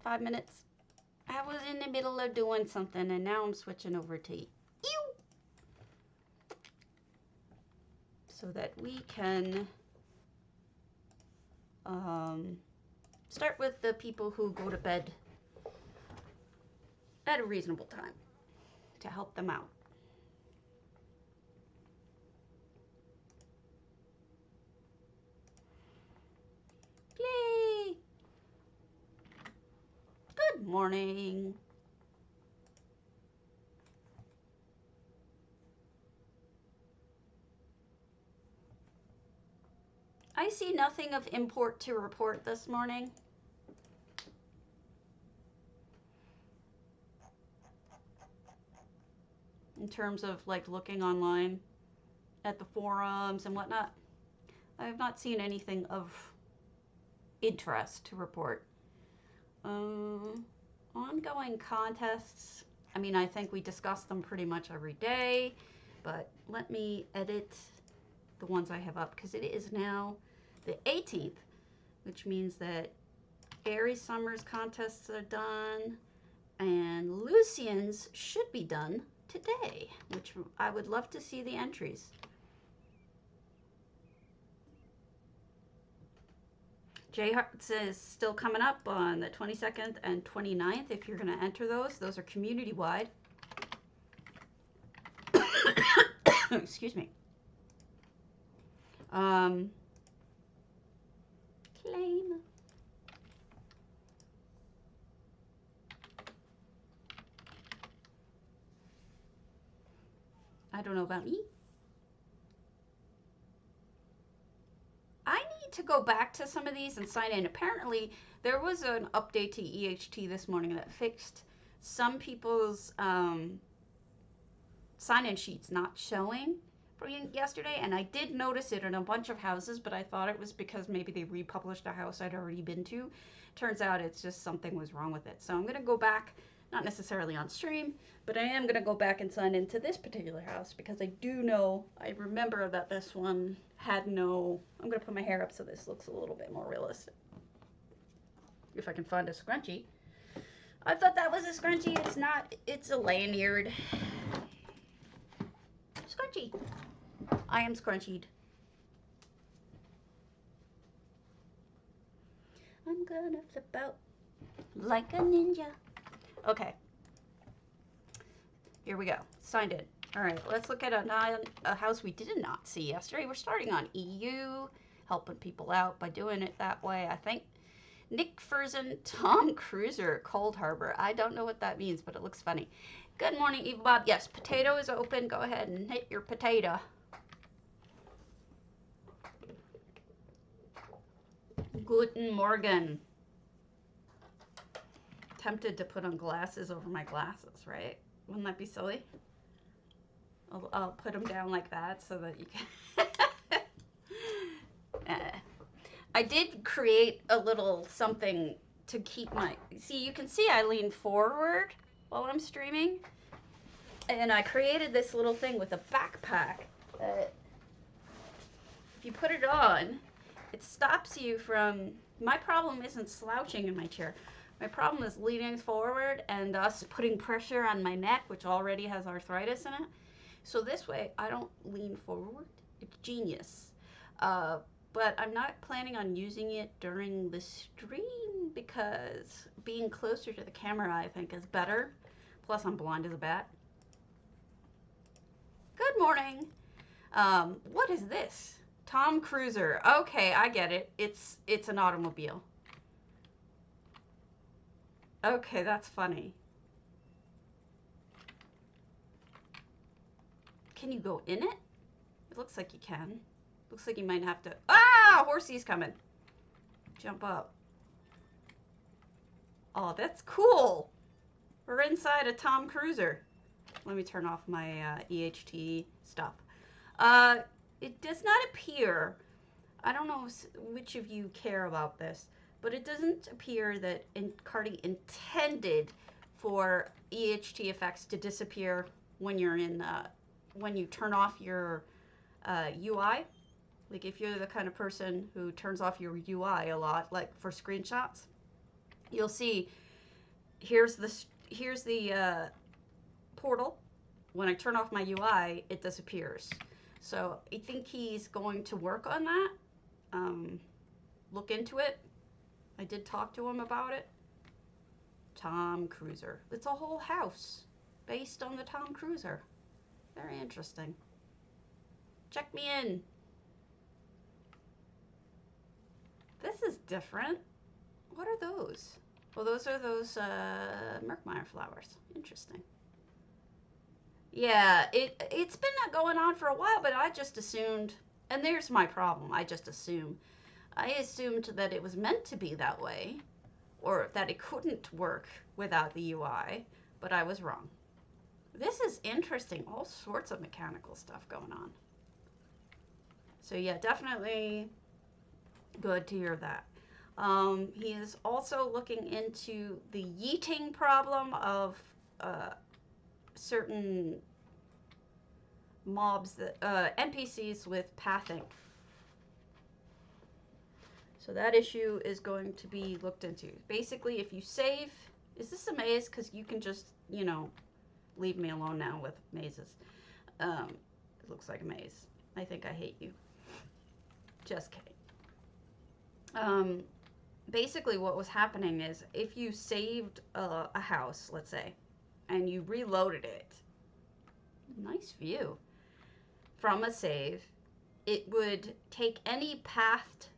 5 minutes. I was in the middle of doing something and now I'm switching over to you. So that we can start with the people who go to bed at a reasonable time to help them out. Yay! Good morning. I see nothing of import to report this morning. In terms of like looking online at the forums and whatnot. I have not seen anything of interest to report. Ongoing contests. I mean, I think we discuss them pretty much every day, but let me edit the ones I have up because it is now the 18th, which means that Aries Summer's contests are done and Lucian's should be done today, which I would love to see the entries. Jayhearts is still coming up on the 22nd and 29th if you're going to enter those. Those are community-wide. Excuse me. Claim. I don't know about me. I need to go back to some of these and sign in. Apparently, there was an update to EHT this morning that fixed some people's sign-in sheets not showing from yesterday, and I did notice it in a bunch of houses, but I thought it was because maybe they republished a house I'd already been to. Turns out it's just something was wrong with it. So I'm going to go back, not necessarily on stream, but I am going to go back and sign into this particular house because I do know, I remember that this one had no, I'm going to put my hair up so this looks a little bit more realistic. If I can find a scrunchie. I thought that was a scrunchie. It's not. It's a lanyard. Scrunchy. I am scrunchied. I'm gonna flip out like a ninja. Okay. Here we go. Signed in. All right, let's look at a house we did not see yesterday. We're starting on EU, helping people out by doing it that way, I think. Nick Furzin, Tom Cruiser, Coldharbour. I don't know what that means, but it looks funny. Good morning, Eva Bob. Yes, potato is open. Go ahead and hit your potato. Guten Morgen. Tempted to put on glasses over my glasses, right? Wouldn't that be silly? I'll put them down like that so that you can... I did create a little something to keep my... See, you can see I lean forward while I'm streaming. And I created this little thing with a backpack that if you put it on, it stops you from... My problem isn't slouching in my chair. My problem is leaning forward and thus putting pressure on my neck, which already has arthritis in it. So this way, I don't lean forward. It's genius. But I'm not planning on using it during the stream because being closer to the camera, I think, is better. Plus, I'm blind as a bat. Good morning. What is this? Tom Cruiser. Okay, I get it. It's an automobile. Okay, that's funny. Can you go in it? It looks like you can. Looks like you might have to... Ah! Horsey's coming. Jump up. Oh, that's cool. We're inside a Tom Cruiser. Let me turn off my EHT stuff. It does not appear... I don't know which of you care about this, but it doesn't appear that Cardi intended for EHT effects to disappear when you're in... when you turn off your UI. Like if you're the kind of person who turns off your UI a lot, like for screenshots, you'll see here's the portal. When I turn off my UI, it disappears. So I think he's going to work on that. Look into it. I did talk to him about it. Tom Cruiser. It's a whole house based on the Tom Cruiser. Very interesting. Check me in. This is different. What are those? Well, those are those Merkmeyer flowers. Interesting. Yeah, it's been going on for a while, but I just assumed, and there's my problem. I assumed that it was meant to be that way, or that it couldn't work without the UI, but I was wrong. This is interesting. All sorts of mechanical stuff going on. So yeah, definitely good to hear that. He is also looking into the yeeting problem of certain mobs, that NPCs with pathing. So that issue is going to be looked into. Basically, if you save, is this a maze? Because you can just, you know, leave me alone now with mazes. It looks like a maze. I think I hate you. Just kidding. Basically what was happening is if you saved a house, let's say, and you reloaded it, nice view, from a save, it would take any pathed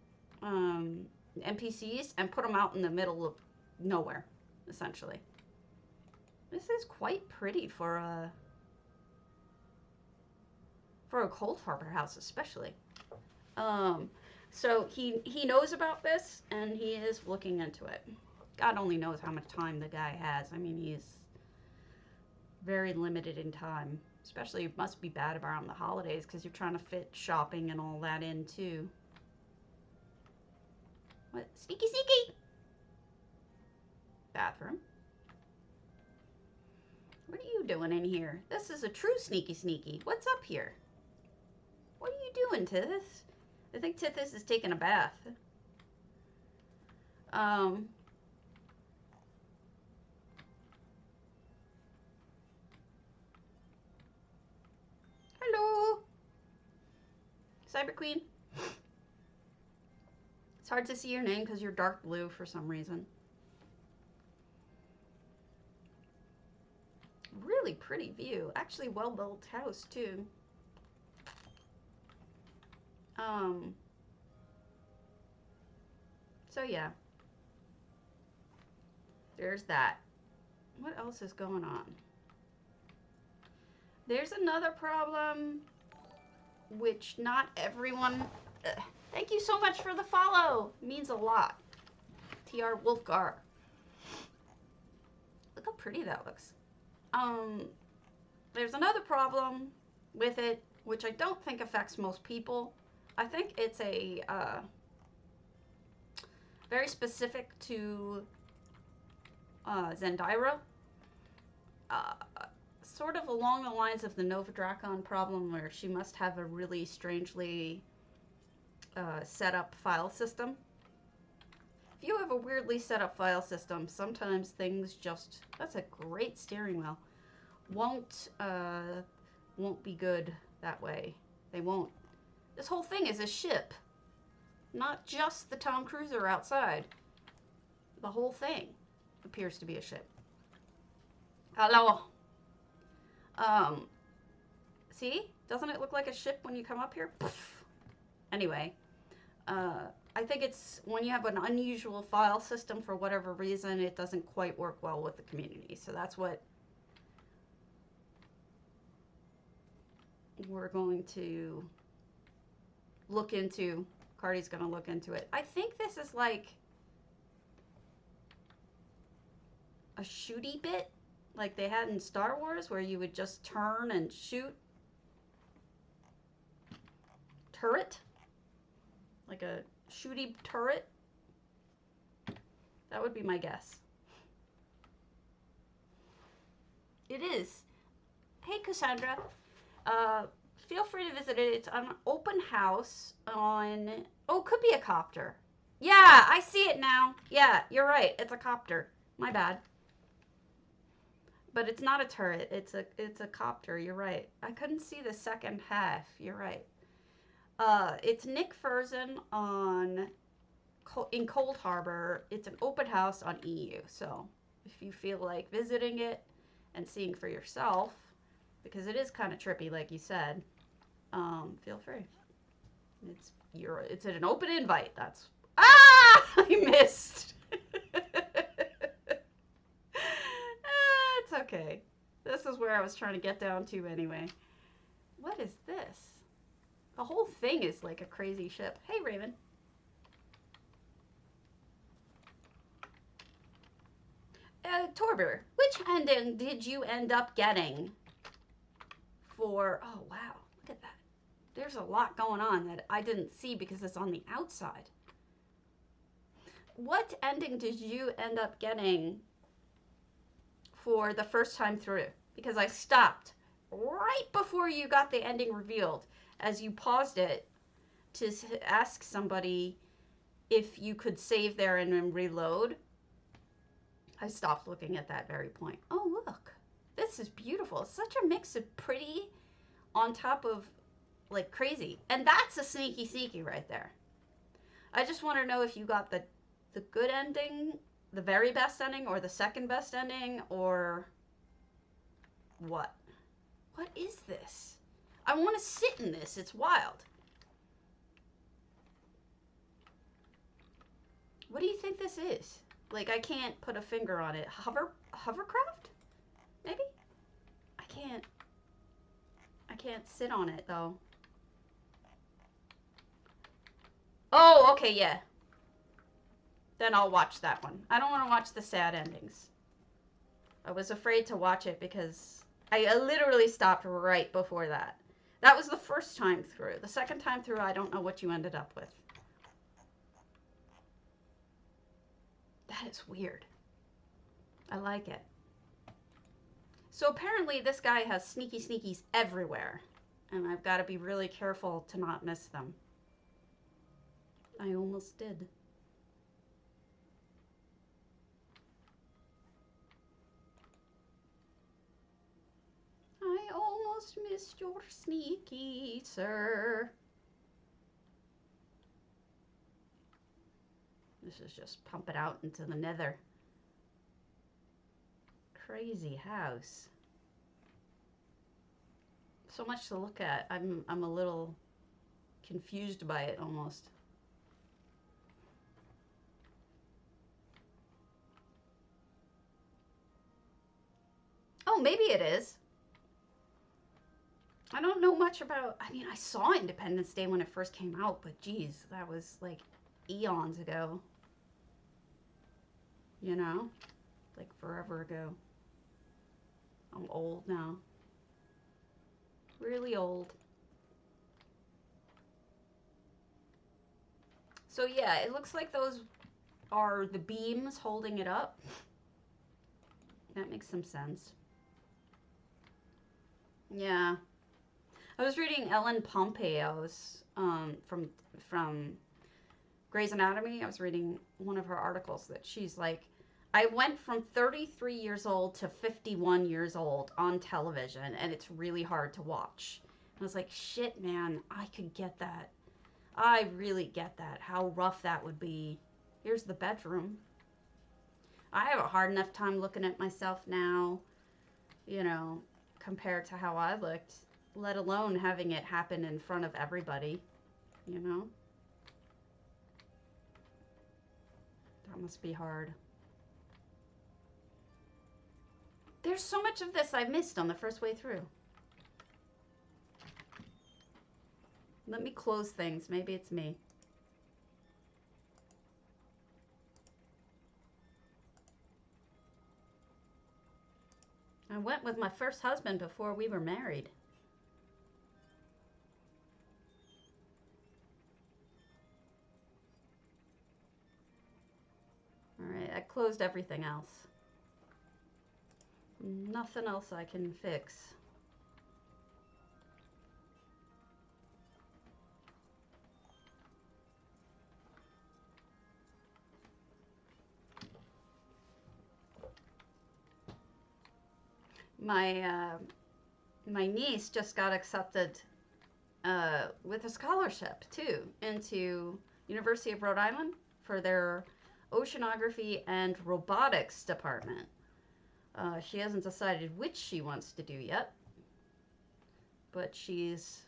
NPCs and put them out in the middle of nowhere, essentially. This is quite pretty for a Coldharbour house, especially. So he knows about this, and he is looking into it. God only knows how much time the guy has. I mean, he's very limited in time. Especially, it must be bad around the holidays, because you're trying to fit shopping and all that in, too. What? Sneaky, sneaky! Bathroom. What are you doing in here? This is a true sneaky, sneaky. What's up here? What are you doing, Tithis? I think Tithis is taking a bath. Hello, Cyber Queen. It's hard to see your name because you're dark blue for some reason. Really pretty view. Actually, well-built house too. So yeah, there's that. What else is going on? There's another problem, which not everyone, thank you so much for the follow. It means a lot. TR Wolfgar. Look how pretty that looks. There's another problem with it, which I don't think affects most people. I think it's a very specific to Zendira. Sort of along the lines of the Nova Dracon problem, where she must have a really strangely set up file system. If you have a weirdly set up file system, sometimes things just, that's a great steering wheel, won't be good that way. They won't. This whole thing is a ship. Not just the Tom Cruiser outside. The whole thing appears to be a ship. Hello. See? Doesn't it look like a ship when you come up here? Poof. Anyway, I think it's when you have an unusual file system for whatever reason, it doesn't quite work well with the community. So that's what we're going to look into. Cardi's going to look into it. I think this is like a shooty bit, like they had in Star Wars, where you would just turn and shoot. Turret? Like a shooty turret? That would be my guess. It is. Hey, Cassandra. Feel free to visit it. It's an open house on... Oh, it could be a copter. Yeah, I see it now. Yeah, you're right. It's a copter. My bad. But it's not a turret. It's a copter. You're right. I couldn't see the second half. You're right. It's Nick Furzin in Coldharbour. It's an open house on EU. So if you feel like visiting it and seeing for yourself, because it is kind of trippy, like you said, feel free. It's an open invite. That's I missed. It's okay. This is where I was trying to get down to anyway. What is this? The whole thing is like a crazy ship. Hey, Raven. Torber, which ending did you end up getting for... Oh, wow. Look at that. There's a lot going on that I didn't see because it's on the outside. What ending did you end up getting for the first time through? Because I stopped right before you got the ending revealed as you paused it to ask somebody if you could save there and then reload. I stopped looking at that very point. Oh, look. This is beautiful. It's such a mix of pretty on top of like crazy. And that's a sneaky right there. I just want to know if you got the good ending, the very best ending, or the second best ending, or what? What is this? I want to sit in this. It's wild. What do you think this is? Like, I can't put a finger on it. Hovercraft? Maybe? I can't sit on it, though. Oh, okay, yeah. Then I'll watch that one. I don't want to watch the sad endings. I was afraid to watch it because I literally stopped right before that. That was the first time through. The second time through, I don't know what you ended up with. That is weird. I like it. So apparently this guy has sneakies everywhere. And I've got to be really careful to not miss them. I almost did. I almost missed your sneaky, sir. This is just pump it out into the nether. Crazy house. So much to look at. I'm a little confused by it almost. Oh, maybe it is. I don't know much about, I mean, I saw Independence Day when it first came out, but geez, that was like eons ago. You know? Like forever ago. I'm old now. Really old. So yeah, it looks like those are the beams holding it up. That makes some sense. Yeah. I was reading Ellen Pompeo's from Grey's Anatomy. I was reading one of her articles that she's like, I went from 33 years old to 51 years old on television, and it's really hard to watch. And I was like, shit, man, I could get that. I really get that, how rough that would be. Here's the bedroom. I have a hard enough time looking at myself now, you know, compared to how I looked, let alone having it happen in front of everybody, you know? That must be hard. There's so much of this I missed on the first way through. Let me close things. Maybe it's me. I went with my first husband before we were married. Alright, I closed everything else. Nothing else I can fix. My niece just got accepted with a scholarship too into University of Rhode Island for their oceanography and robotics department. She hasn't decided which she wants to do yet, but she's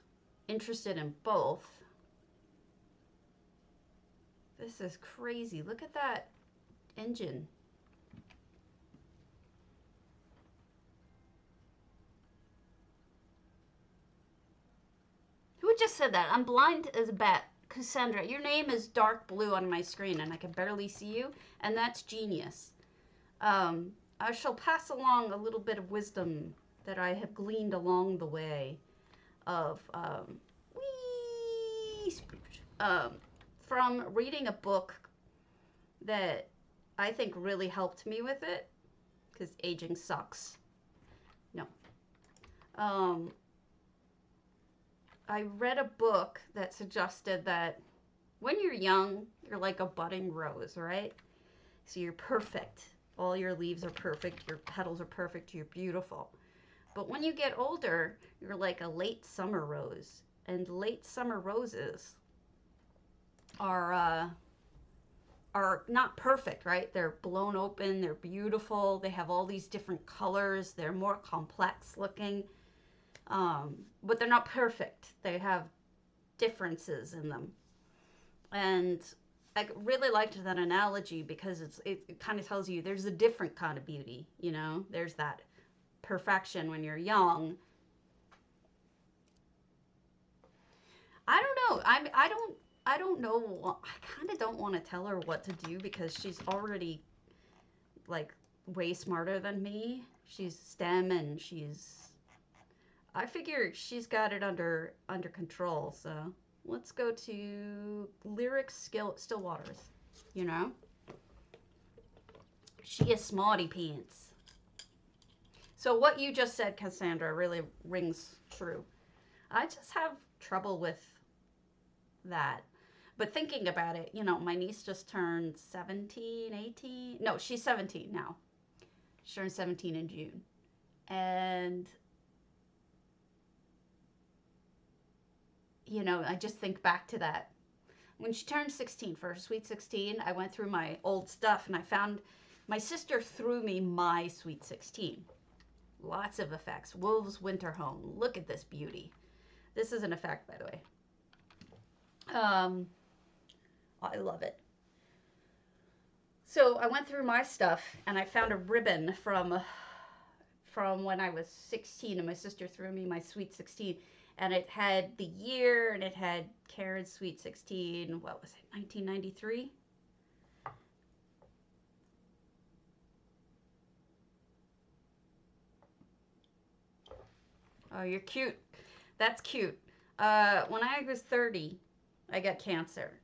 interested in both. This is crazy. Look at that engine. Who just said that? I'm blind as a bat. Cassandra, your name is dark blue on my screen and I can barely see you, and that's genius. I shall pass along a little bit of wisdom that I have gleaned along the way of from reading a book that I think really helped me with it, because aging sucks. No. I read a book that suggested that when you're young, you're like a budding rose, right? So you're perfect. All your leaves are perfect, your petals are perfect, you're beautiful. But when you get older, you're like a late summer rose. And late summer roses are not perfect, right? They're blown open, they're beautiful, they have all these different colors, they're more complex looking. But they're not perfect. They have differences in them. And I really liked that analogy because it kind of tells you there's a different kind of beauty, you know? There's that perfection when you're young. I don't know. I don't know. I kind of don't want to tell her what to do because she's already like way smarter than me. She's STEM and I figure she's got it under control. So let's go to lyric stillwaters. You know, she is smarty pants. So what you just said, Cassandra, really rings true. I just have trouble with that. But thinking about it, you know, my niece just turned 17, 18. No, she's 17 now. She turned 17 in June. And you know, I just think back to that. When she turned 16 for her sweet 16, I went through my old stuff and I found my sister threw me my sweet 16. Lots of effects. Wolves Winter Home. Look at this beauty. This is an effect, by the way. I love it. So I went through my stuff and I found a ribbon from when I was 16 and my sister threw me my sweet 16. And it had the year, and it had Karen's Sweet 16, what was it, 1993? Oh, you're cute. That's cute. When I was 30, I got cancer.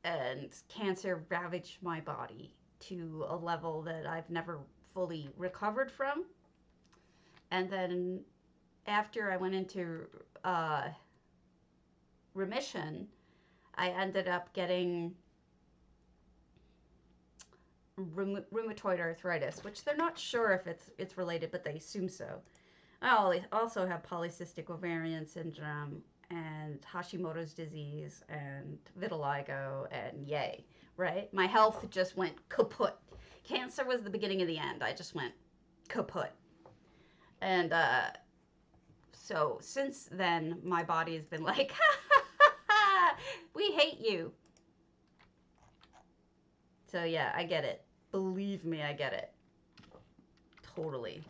And cancer ravaged my body to a level that I've never fully recovered from. And then after I went into remission, I ended up getting rheumatoid arthritis, which they're not sure if it's related, but they assume so. I also have polycystic ovarian syndrome and Hashimoto's disease and vitiligo and yay, right? My health just went kaput. Cancer was the beginning of the end. I just went kaput. And so since then, my body has been like, ha, ha, ha, ha, we hate you. So yeah, I get it. Believe me, I get it. Totally.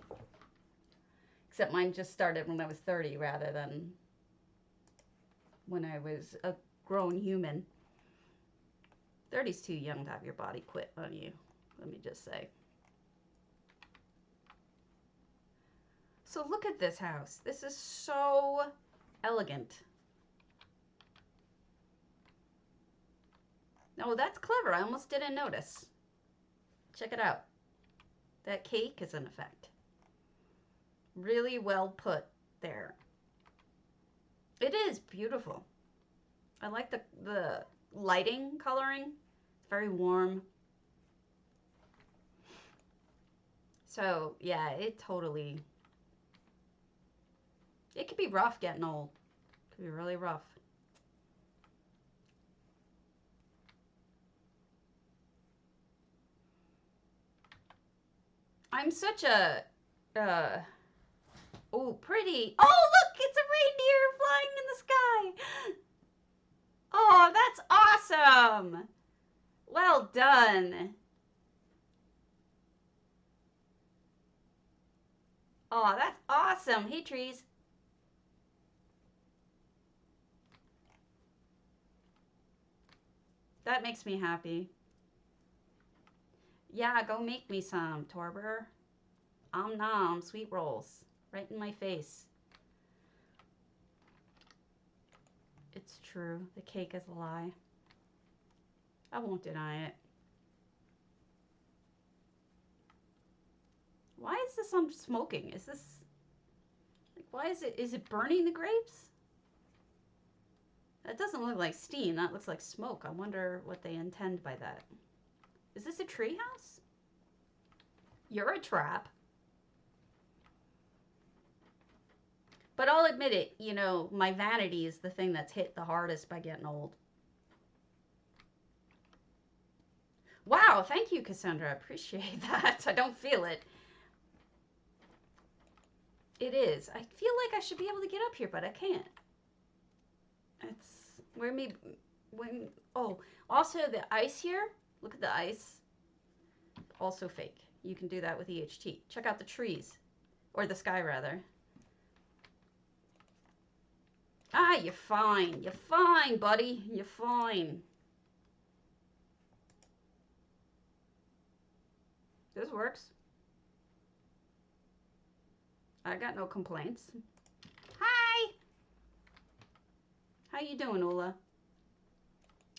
Except mine just started when I was 30 rather than when I was a grown human. 30's too young to have your body quit on you, let me just say. So look at this house. This is so elegant. Oh, that's clever. I almost didn't notice. Check it out. That cake is an effect. Really well put there. It is beautiful. I like the lighting coloring. It's very warm. So yeah, it totally be rough getting old. Could be really rough. I'm such a, oh, pretty. Oh, look, it's a reindeer flying in the sky. Oh, that's awesome. Well done. Oh, that's awesome. Hey, trees. That makes me happy. Yeah, go make me some, Torber. Nom, sweet rolls. Right in my face. It's true. The cake is a lie. I won't deny it. Why is this on smoking? Is this... Like, why is it burning the grapes? That doesn't look like steam. That looks like smoke. I wonder what they intend by that. Is this a treehouse? You're a trap. But I'll admit it, you know, my vanity is the thing that's hit the hardest by getting old. Wow, thank you, Cassandra. I appreciate that. I don't feel it. It is. I feel like I should be able to get up here, but I can't. It's oh, also the ice here. Look at the ice. Also fake. You can do that with EHT. Check out the trees, or the sky rather. Ah, you're fine. You're fine, buddy. You're fine. This works. I got no complaints. Hi! How you doing, Ula?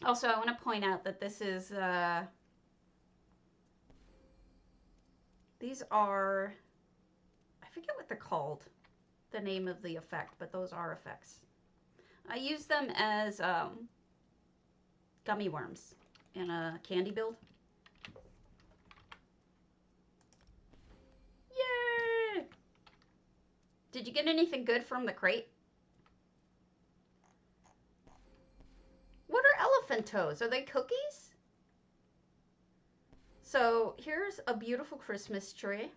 Also, I want to point out that this is, these are, I forget what they're called, the name of the effect, but those are effects. I use them as gummy worms in a candy build. Yay! Did you get anything good from the crate? What are elephant toes? Are they cookies? So here's a beautiful Christmas tree.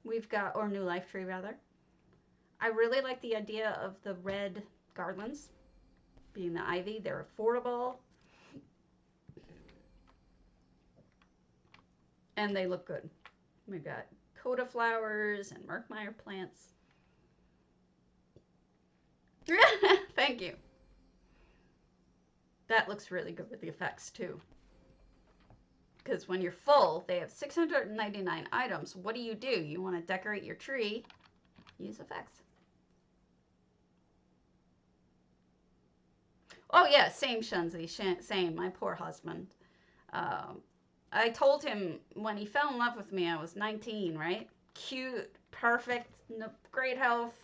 We've got, or new life tree rather. I really like the idea of the red garlands being the ivy. They're affordable. And they look good. We've got coda flowers and Merkmeyer plants. Thank you. That looks really good with the effects too. Because when you're full, they have 699 items. What do? You want to decorate your tree, use effects. Oh yeah, same Shunzi, same, my poor husband. I told him when he fell in love with me, I was 19, right? Cute, perfect, great health.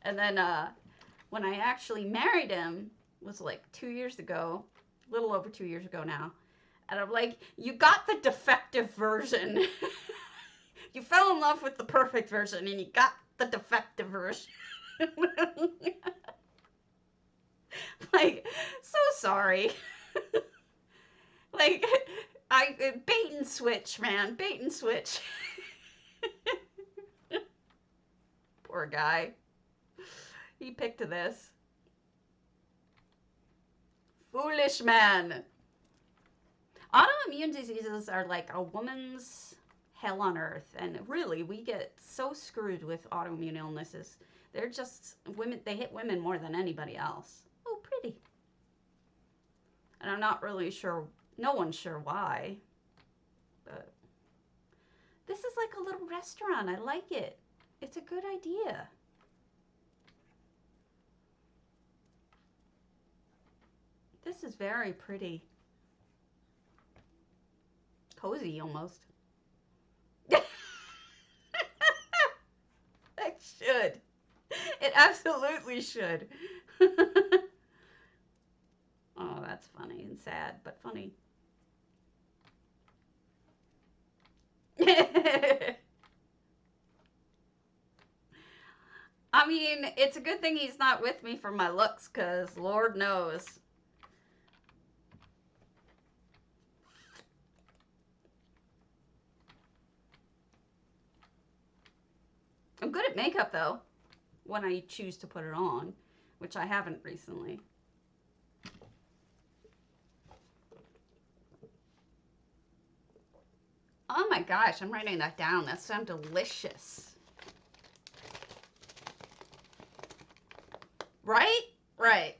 And then when I actually married him, was like 2 years ago, a little over 2 years ago now. And I'm like, you got the defective version. You fell in love with the perfect version and you got the defective version. Like, so sorry. Like, bait and switch, man. Bait and switch. Poor guy. He picked this. Foolish man. Autoimmune diseases are like a woman's hell on earth. And really, we get so screwed with autoimmune illnesses. They're just, women, they hit women more than anybody else. Oh, pretty. And I'm not really sure, no one's sure why. But this is like a little restaurant. I like it. It's a good idea. This is very pretty. Cozy almost. It should. It absolutely should. Oh, that's funny and sad, but funny. I mean, it's a good thing he's not with me for my looks, because Lord knows. I'm good at makeup, though, when I choose to put it on, which I haven't recently. Oh my gosh, I'm writing that down. That sounds delicious. Right? Right.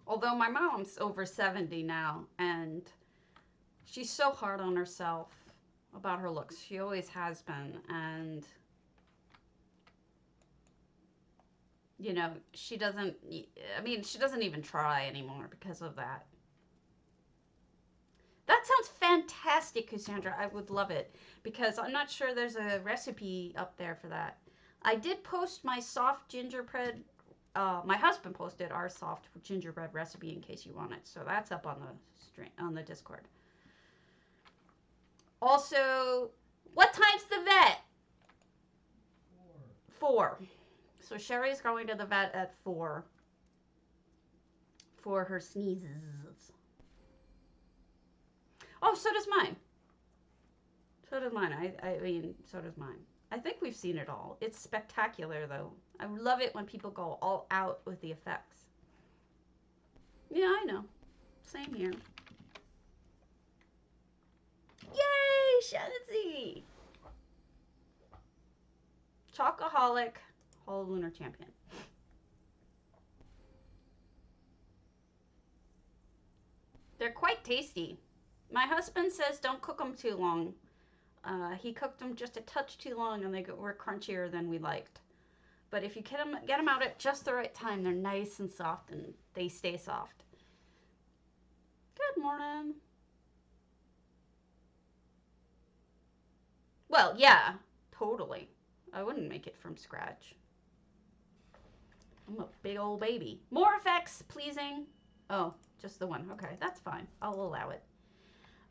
Although my mom's over 70 now, and she's so hard on herself about her looks. She always has been, and you know, she doesn't, I mean, she doesn't even try anymore because of that. That sounds fantastic, Cassandra. I would love it, because I'm not sure there's a recipe up there for that. I did post my soft gingerbread, my husband posted our soft gingerbread recipe in case you want it. So that's up on the stream, on the Discord. Also, what time's the vet? 4. So Sherry's going to the vet at 4 for her sneezes. Oh, so does mine. So does mine. I mean, so does mine. I think we've seen it all. It's spectacular, though. I love it when people go all out with the effects. Yeah, I know. Same here. Yay, Shanzy! Chocoholic, Hollow Lunar Champion. They're quite tasty. My husband says don't cook them too long. He cooked them just a touch too long, and they were crunchier than we liked. But if you get them out at just the right time, they're nice and soft, and they stay soft. Good morning. Well, yeah, totally. I wouldn't make it from scratch. I'm a big old baby. More effects, pleasing. Oh, just the one. Okay, that's fine. I'll allow it.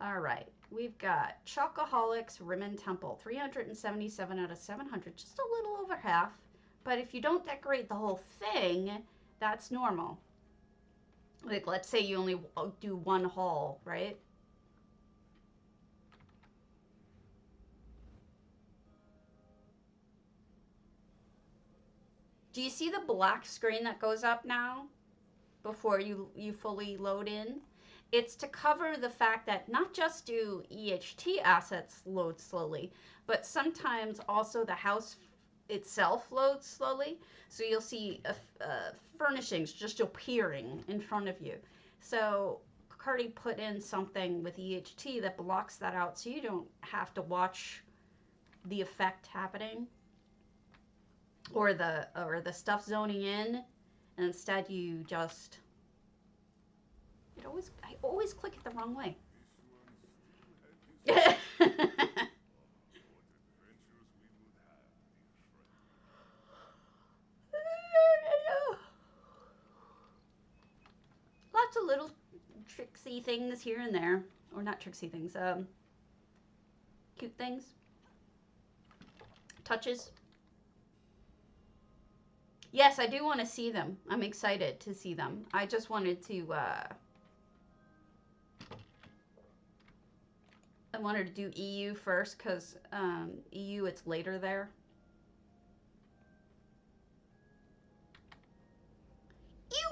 All right. We've got Chocoholics Rimmon Temple, 377 out of 700, just a little over half. But if you don't decorate the whole thing, that's normal. Like, let's say you only do one haul, right? Do you see the black screen that goes up now before you fully load in? It's to cover the fact that not just do EHT assets load slowly, but sometimes also the house itself loads slowly. So you'll see furnishings just appearing in front of you. So Cardi put in something with EHT that blocks that out, so you don't have to watch the effect happening or the stuff zoning in, and instead you just I always click it the wrong way. Lots of little tricksy things here and there, or not tricksy things, cute things, touches. Yes, I do want to see them. I'm excited to see them. I just wanted to I wanted to do EU first, because EU, it's later there. Ew!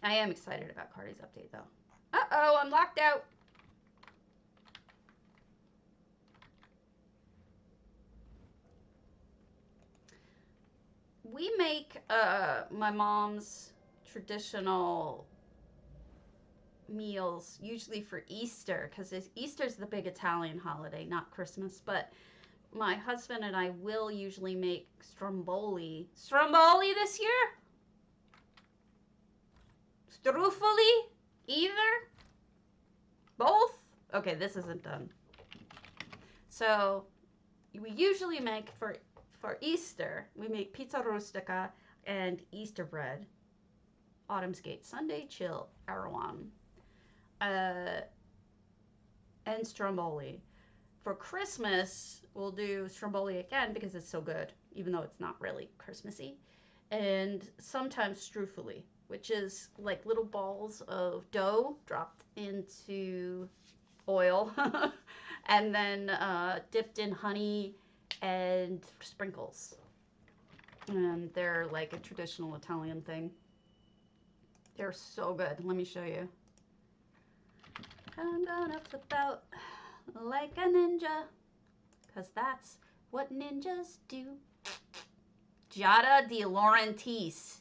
I am excited about Cardi's update, though. Uh-oh, I'm locked out. We make my mom's traditional meals usually for Easter, because Easter's the big Italian holiday, not Christmas. But my husband and I will usually make stromboli. Stromboli this year? Struffoli? Either? Both? Okay, this isn't done. So we usually make for Easter, we make pizza rustica and Easter bread. Autumn's Gate Sunday Chill Erewhon. and stromboli. For Christmas, we'll do stromboli again because it's so good, even though it's not really Christmassy. And sometimes strufoli, which is like little balls of dough dropped into oil and then dipped in honey and sprinkles. And they're like a traditional Italian thing. They're so good. Let me show you. I'm gonna flip out like a ninja, because that's what ninjas do. Giada de Laurentiis.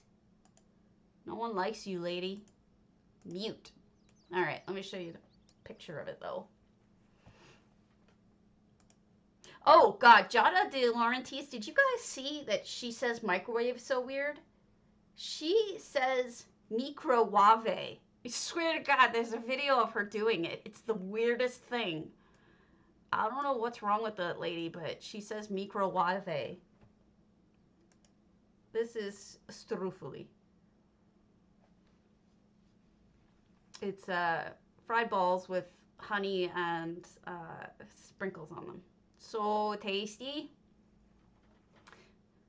No one likes you, lady. Mute. All right, let me show you the picture of it, though. Oh, God, Giada de Laurentiis, did you guys see that she says microwave so weird? She says microwave. I swear to God, there's a video of her doing it. It's the weirdest thing. I don't know what's wrong with the lady, but she says microwave. This is strufoli. It's fried balls with honey and sprinkles on them. So tasty.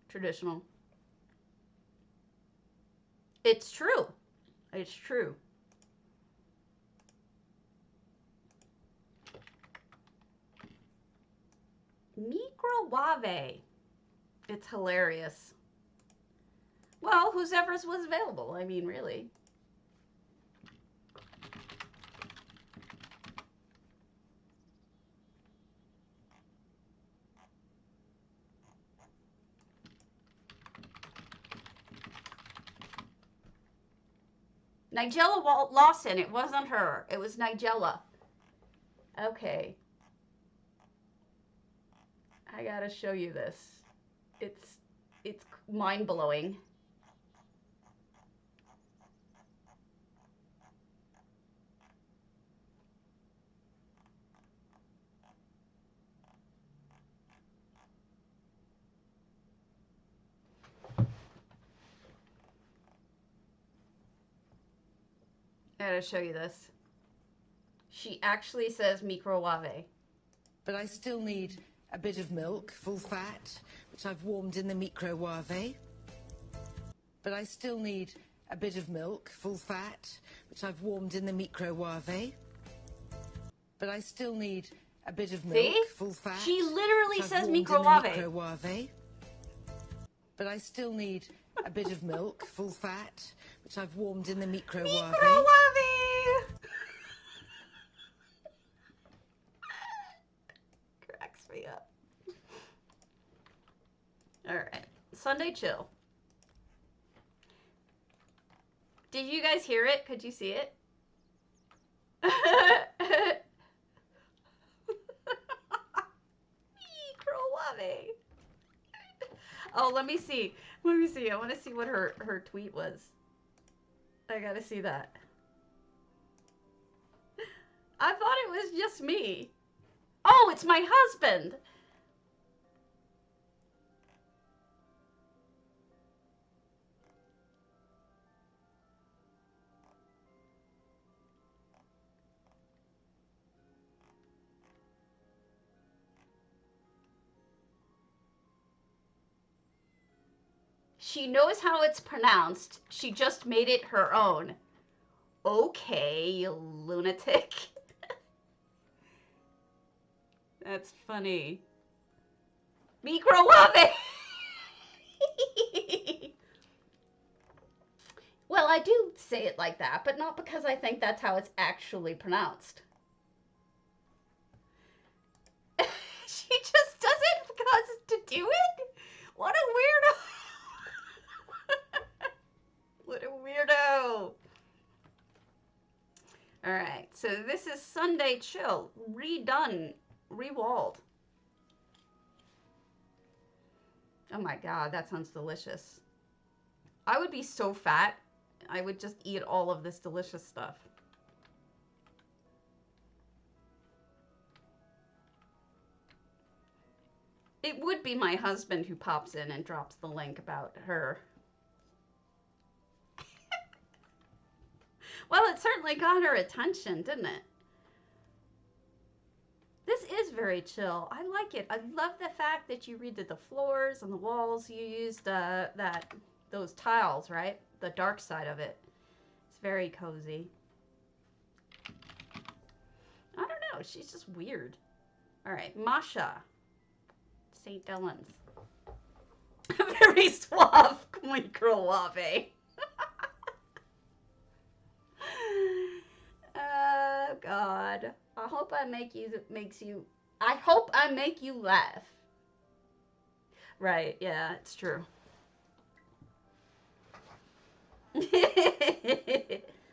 Traditional. It's true. It's true. Microwave. It's hilarious. Well, whoever's was available. I mean, really. Nigella Lawson. It wasn't her. It was Nigella. Okay. I gotta show you this. It's mind-blowing. I gotta show you this. She actually says microwave. But I still need a bit of milk, full fat, which I've warmed in the microwave. But I still need a bit of milk, full fat, which I've warmed in the microwave. But I still need a bit of milk, full fat. She literally says microwave. But I still need a bit of milk, full fat, which I've warmed in the microwave. Cracks me up. All right, Sunday chill. Did you guys hear it? Could you see it? Microwave. Oh, let me see. Let me see. I want to see what her tweet was. I gotta see that. I thought it was just me. Oh, it's my husband. She knows how it's pronounced. She just made it her own. Okay, you lunatic. That's funny. Microwave. Well, I do say it like that, but not because I think that's how it's actually pronounced. She just does it because to do it? What a weirdo. What a weirdo. All right, so this is Sunday Chill, redone, rewalled. Oh my God, that sounds delicious. I would be so fat, I would just eat all of this delicious stuff. It would be my husband who pops in and drops the link about her. Well, it certainly got her attention, didn't it? very chill. I like it. I love the fact that you redid the floors and the walls. You used those tiles, right? The dark side of it. It's very cozy. I don't know. She's just weird. All right, Masha. St. Delyn's. Very suave microwave. Oh God. I hope I make you laugh. Right, yeah, it's true.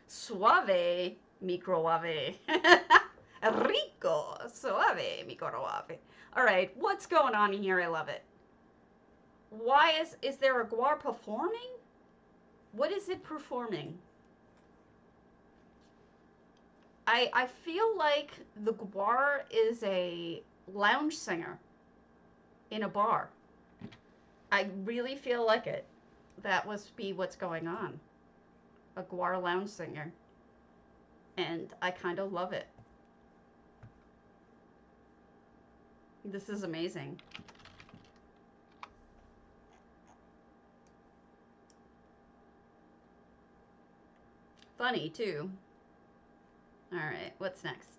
Suave microwave. Rico suave microwave. All right, what's going on here? I love it. Why is there a guar performing? What is it performing? I feel like the guar is a lounge singer in a bar. I really feel like it. That must be what's going on. A Guar Lounge Singer. And I kind of love it. This is amazing. Funny, too. Alright, what's next?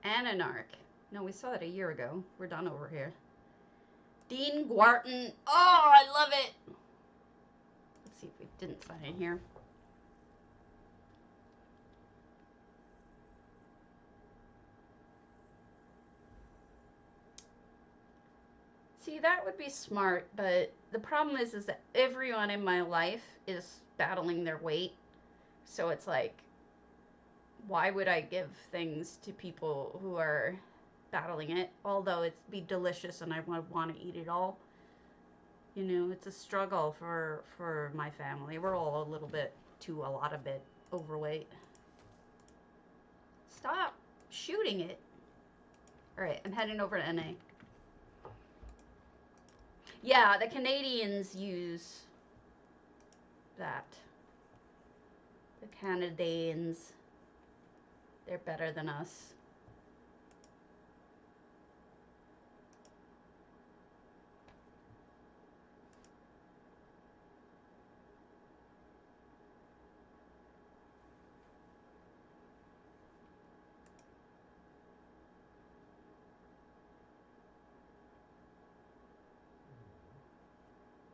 Ananarch. No, we saw that a year ago. We're done over here. Dean Gwarton. Oh, I love it. Let's see if we didn't sign in here. See, that would be smart, but the problem is that everyone in my life is battling their weight. So it's like, why would I give things to people who are battling it? Although it'd be delicious and I would want to eat it all. You know, it's a struggle for my family. We're all a little bit to a lot of bit overweight. Stop shooting it. All right, I'm heading over to NA. Yeah, the Canadians use that. The Canadians. They're better than us.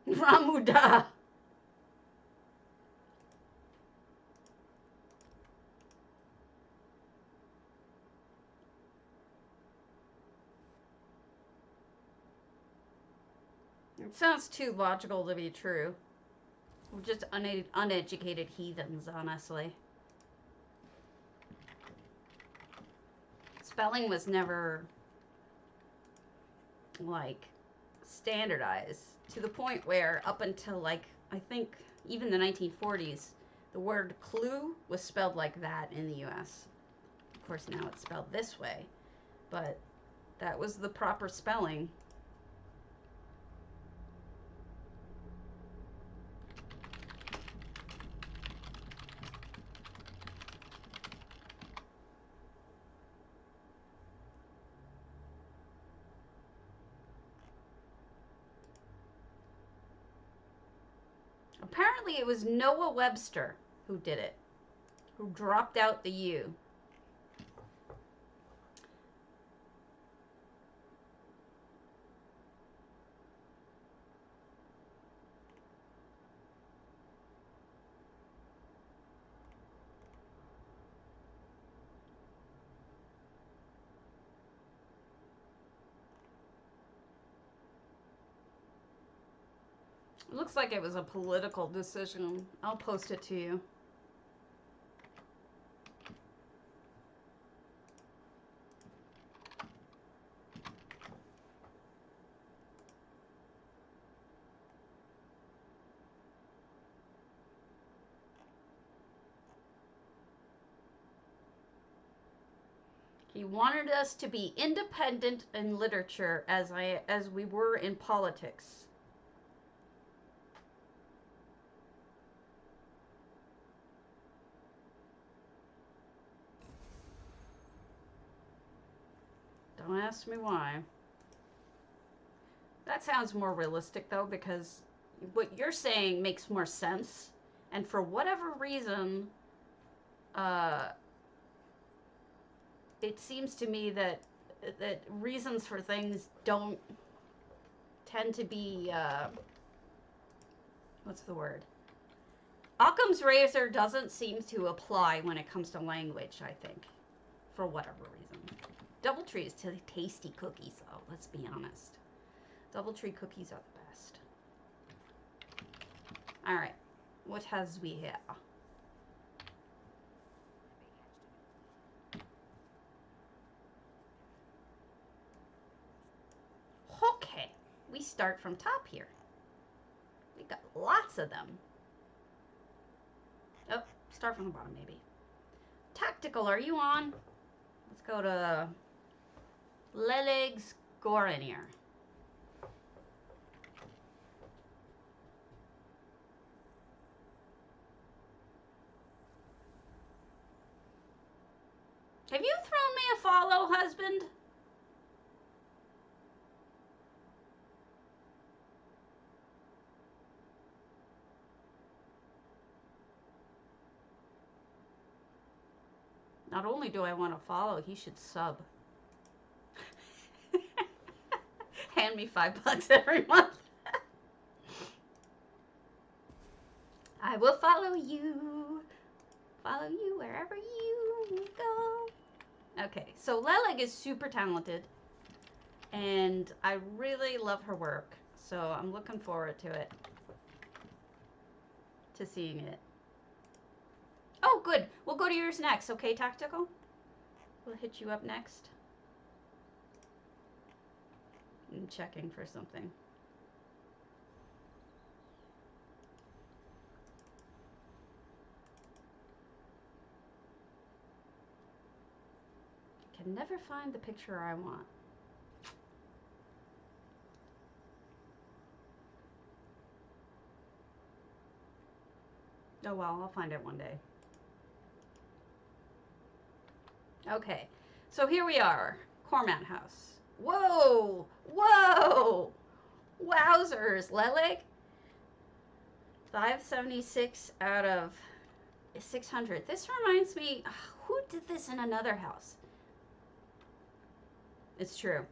Ramuda. It sounds too logical to be true. We're just uneducated heathens, honestly. Spelling was never, like, standardized to the point where up until, like, I think even the 1940s, the word clue was spelled like that in the US. Of course, now it's spelled this way, but that was the proper spelling. Apparently it was Noah Webster who did it, who dropped out the U. It looks like it was a political decision. I'll post it to you. He wanted us to be independent in literature as we were in politics. Don't ask me why. That sounds more realistic, though, because what you're saying makes more sense. And for whatever reason, it seems to me that reasons for things don't tend to be, what's the word? Occam's razor doesn't seem to apply when it comes to language, I think, for whatever reason. Doubletree is tasty cookies, though, let's be honest. Doubletree cookies are the best. All right, what has we here? Okay, we start from top here. We got lots of them. Oh, start from the bottom maybe. Tactical, are you on? Let's go to Leleg's Goronir. Have you thrown me a follow, husband? Not only do I want to follow, he should sub. Hand me $5 every month. I will follow you. Follow you wherever you go. Okay, so Leleg is super talented. And I really love her work. So I'm looking forward to it. To seeing it. Oh, good. We'll go to yours next, okay, Tactical? We'll hit you up next. I'm checking for something. Can never find the picture I want. Oh well, I'll find it one day. Okay, so here we are, Cormant House. Whoa, whoa, wowzers, Leleg. 576 out of 600. This reminds me, who did this in another house? It's true.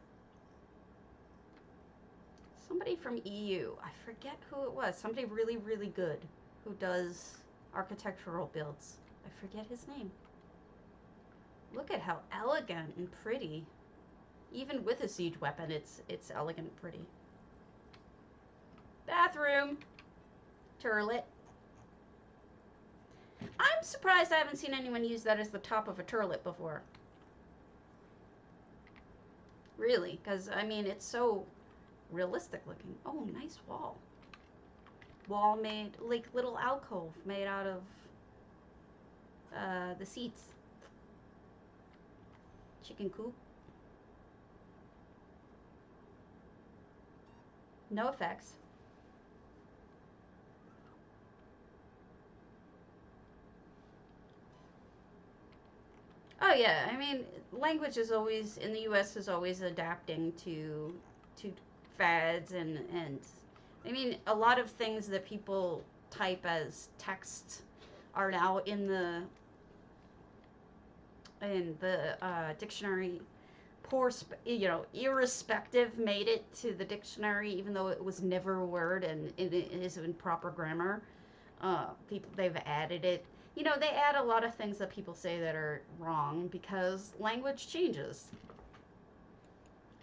Somebody from EU. I forget who it was. Somebody really, really good who does architectural builds. I forget his name. Look at how elegant and pretty. Even with a siege weapon, it's elegant and pretty. Bathroom. Turlet. I'm surprised I haven't seen anyone use that as the top of a turlet before. Really, because, I mean, it's so realistic looking. Oh, nice wall. Wall made, like, little alcove made out of the seats. Chicken coop. No effects. Oh yeah, I mean, language is always, in the US, is always adapting to fads and I mean, a lot of things that people type as text are now in the dictionary. Irrespective made it to the dictionary, even though it was never a word and it is in proper grammar. They've added it. You know, they add a lot of things that people say that are wrong because language changes.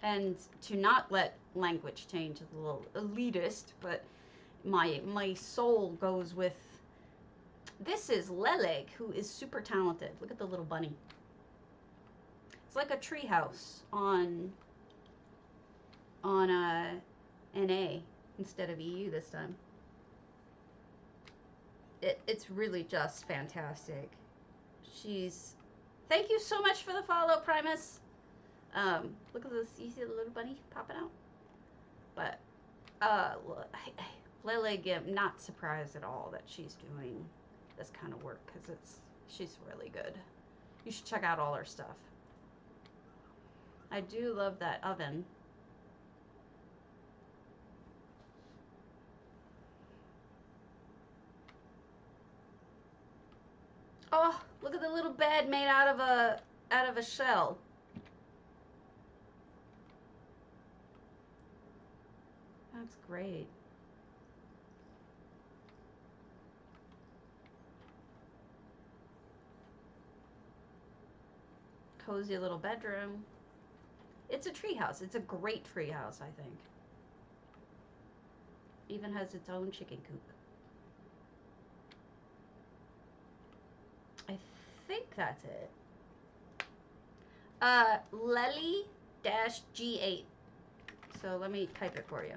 And to not let language change is a little elitist, but my soul goes with, this is Leleg, who is super talented. Look at the little bunny. It's like a treehouse on NA instead of EU this time. It's really just fantastic. Thank you so much for the follow, Primus. Look at this, you see the little bunny popping out? But, Leleg, I'm not surprised at all that she's doing this kind of work, because she's really good. You should check out all her stuff. I do love that oven. Oh, look at the little bed made out of a shell. That's great. Cozy little bedroom. It's a treehouse. It's a great treehouse, I think. Even has its own chicken coop. I think that's it. Lely-G8. So let me type it for you.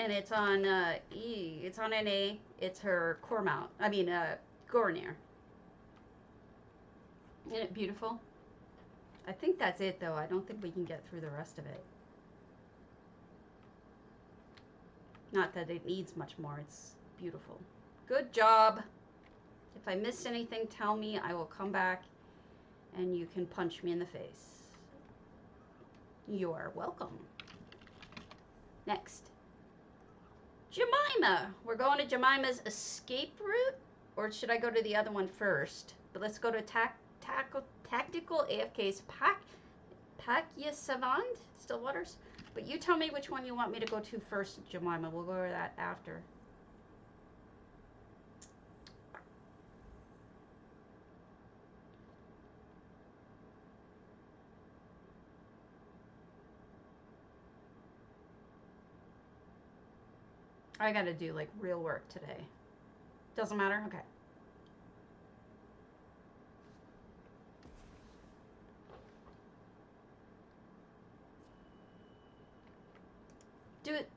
And it's on E. It's on NA. It's her core mount. I mean, Goronir. Isn't it beautiful? I think that's it, though. I don't think we can get through the rest of it. Not that it needs much more. It's beautiful. Good job. If I missed anything, tell me. I will come back and you can punch me in the face. You are welcome. Next. Jemima. We're going to Jemima's escape route, or should I go to the other one first? But let's go to Tactical AFK's Pakjesavond, Stillwaters. But you tell me which one you want me to go to first, Jemima. We'll go over that after. I gotta do like real work today. Doesn't matter? Okay.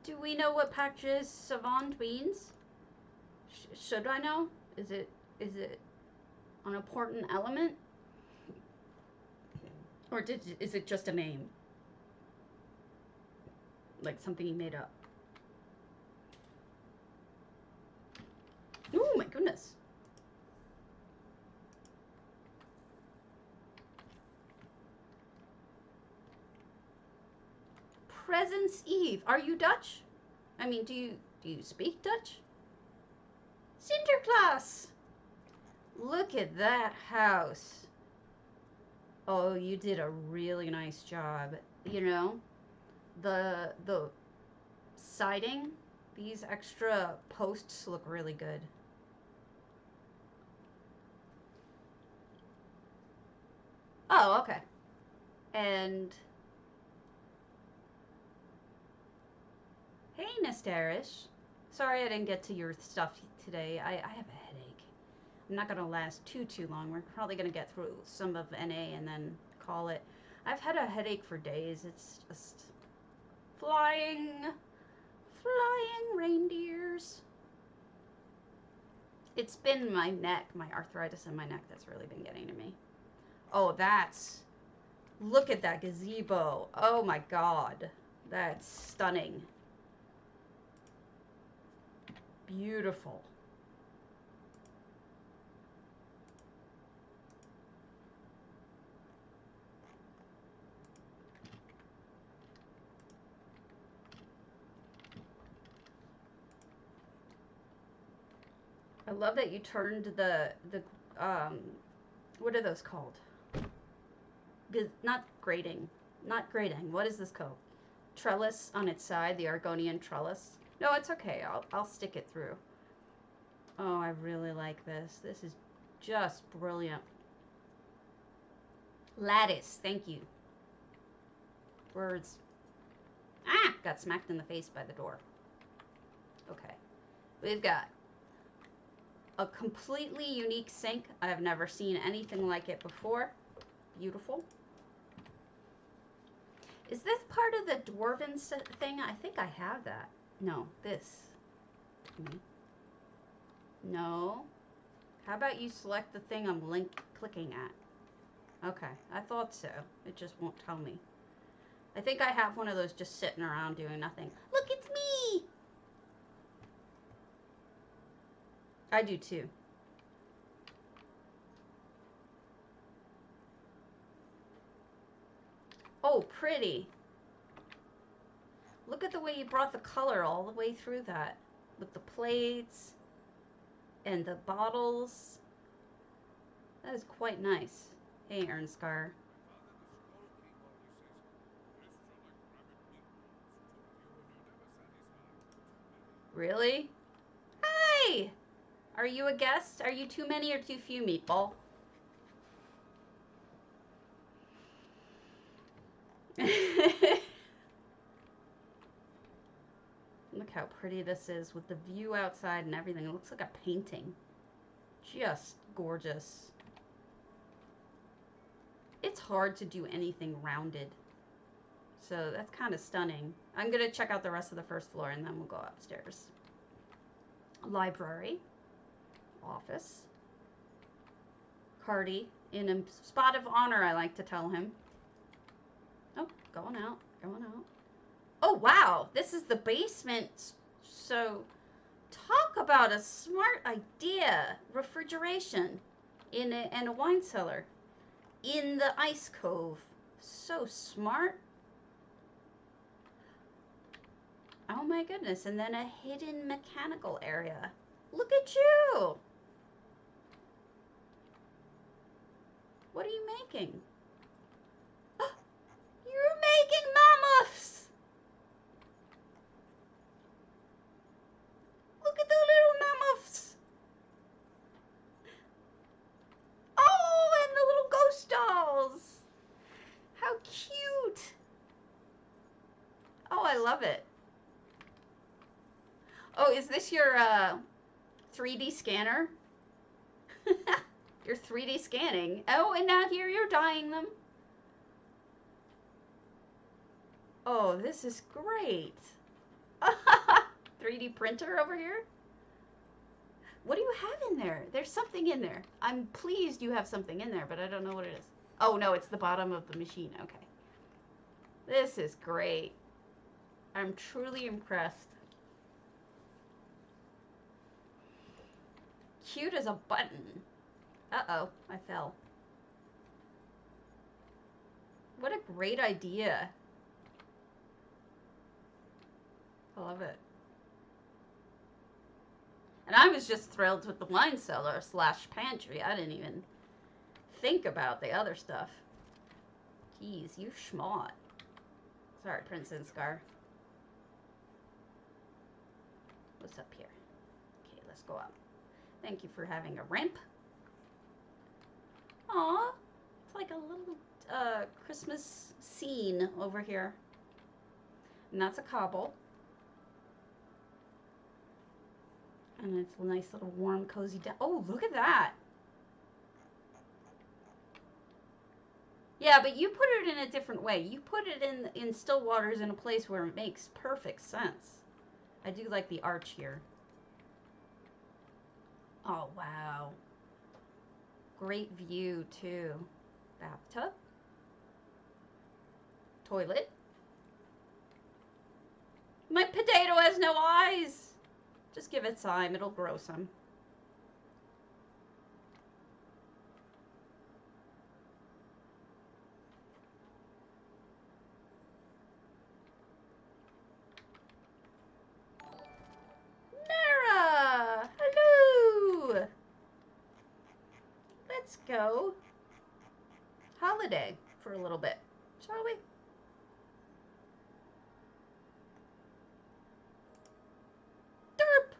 Do we know what Pakjesavond means? Should I know? Is it an important element? Or is it just a name? Like something he made up? Oh my goodness. Presence Eve. Are you Dutch? I mean, do you speak Dutch? Sinterklaas. Look at that house. Oh, you did a really nice job. You know, the siding, these extra posts look really good. Oh, okay. And hey, Nestarish. Sorry I didn't get to your stuff today. I have a headache. I'm not gonna last too long. We're probably gonna get through some of NA and then call it. I've had a headache for days. It's just flying reindeers. It's been my neck, my arthritis in my neck that's really been getting to me. Oh, look at that gazebo. Oh my God, that's stunning. Beautiful. I love that you turned the what are those called? Not grating. What is this called? Trellis on its side, the Argonian trellis. No, it's okay. I'll stick it through. Oh, I really like this. This is just brilliant. Lattice, thank you. Birds. Ah! Got smacked in the face by the door. Okay. We've got a completely unique sink. I've never seen anything like it before. Beautiful. Is this part of the dwarven thing? I think I have that. No, this. No. How about you select the thing I'm clicking at? Okay, I thought so. It just won't tell me. I think I have one of those just sitting around doing nothing. Look, it's me! I do too. Oh, pretty. Look at the way you brought the color all the way through that. With the plates and the bottles. That is quite nice. Hey, Ernskar. Really? Hi! Are you a guest? Are you too many or too few, Meatball? Look how pretty this is with the view outside and everything. It looks like a painting. Just gorgeous. It's hard to do anything rounded. So that's kind of stunning. I'm going to check out the rest of the first floor and then we'll go upstairs. Library. Office. Cardi. In a spot of honor, I like to tell him. Oh, going out. Going out. Oh, wow. This is the basement. So, talk about a smart idea. Refrigeration and a wine cellar in the ice cove. So smart. Oh my goodness. And then a hidden mechanical area. Look at you. What are you making? You're making mammoths. Look at the little mammoths. Oh, and the little ghost dolls. How cute. Oh, I love it. Oh, is this your 3D scanner? You're 3D scanning. Oh, and now here you're dyeing them. Oh, this is great. 3D printer over here? What do you have in there? There's something in there. I'm pleased you have something in there, but I don't know what it is. Oh, no, it's the bottom of the machine. Okay. This is great. I'm truly impressed. Cute as a button. Uh-oh, I fell. What a great idea. I love it. And I was just thrilled with the wine cellar / pantry. I didn't even think about the other stuff. Jeez, you schmott. Sorry, Prince Inskar. What's up here? Okay, let's go up. Thank you for having a ramp. Aw, it's like a little Christmas scene over here. And that's a cobble. And it's a nice little warm, cozy deck. Oh, look at that. Yeah, but you put it in a different way. You put it in stillwaters in a place where it makes perfect sense. I do like the arch here. Oh, wow. Great view, too. Bathtub. Toilet. My potato has no eyes. Just give it time. It'll grow some. Nara! Hello! Let's go holiday for a little bit, shall we? Derp!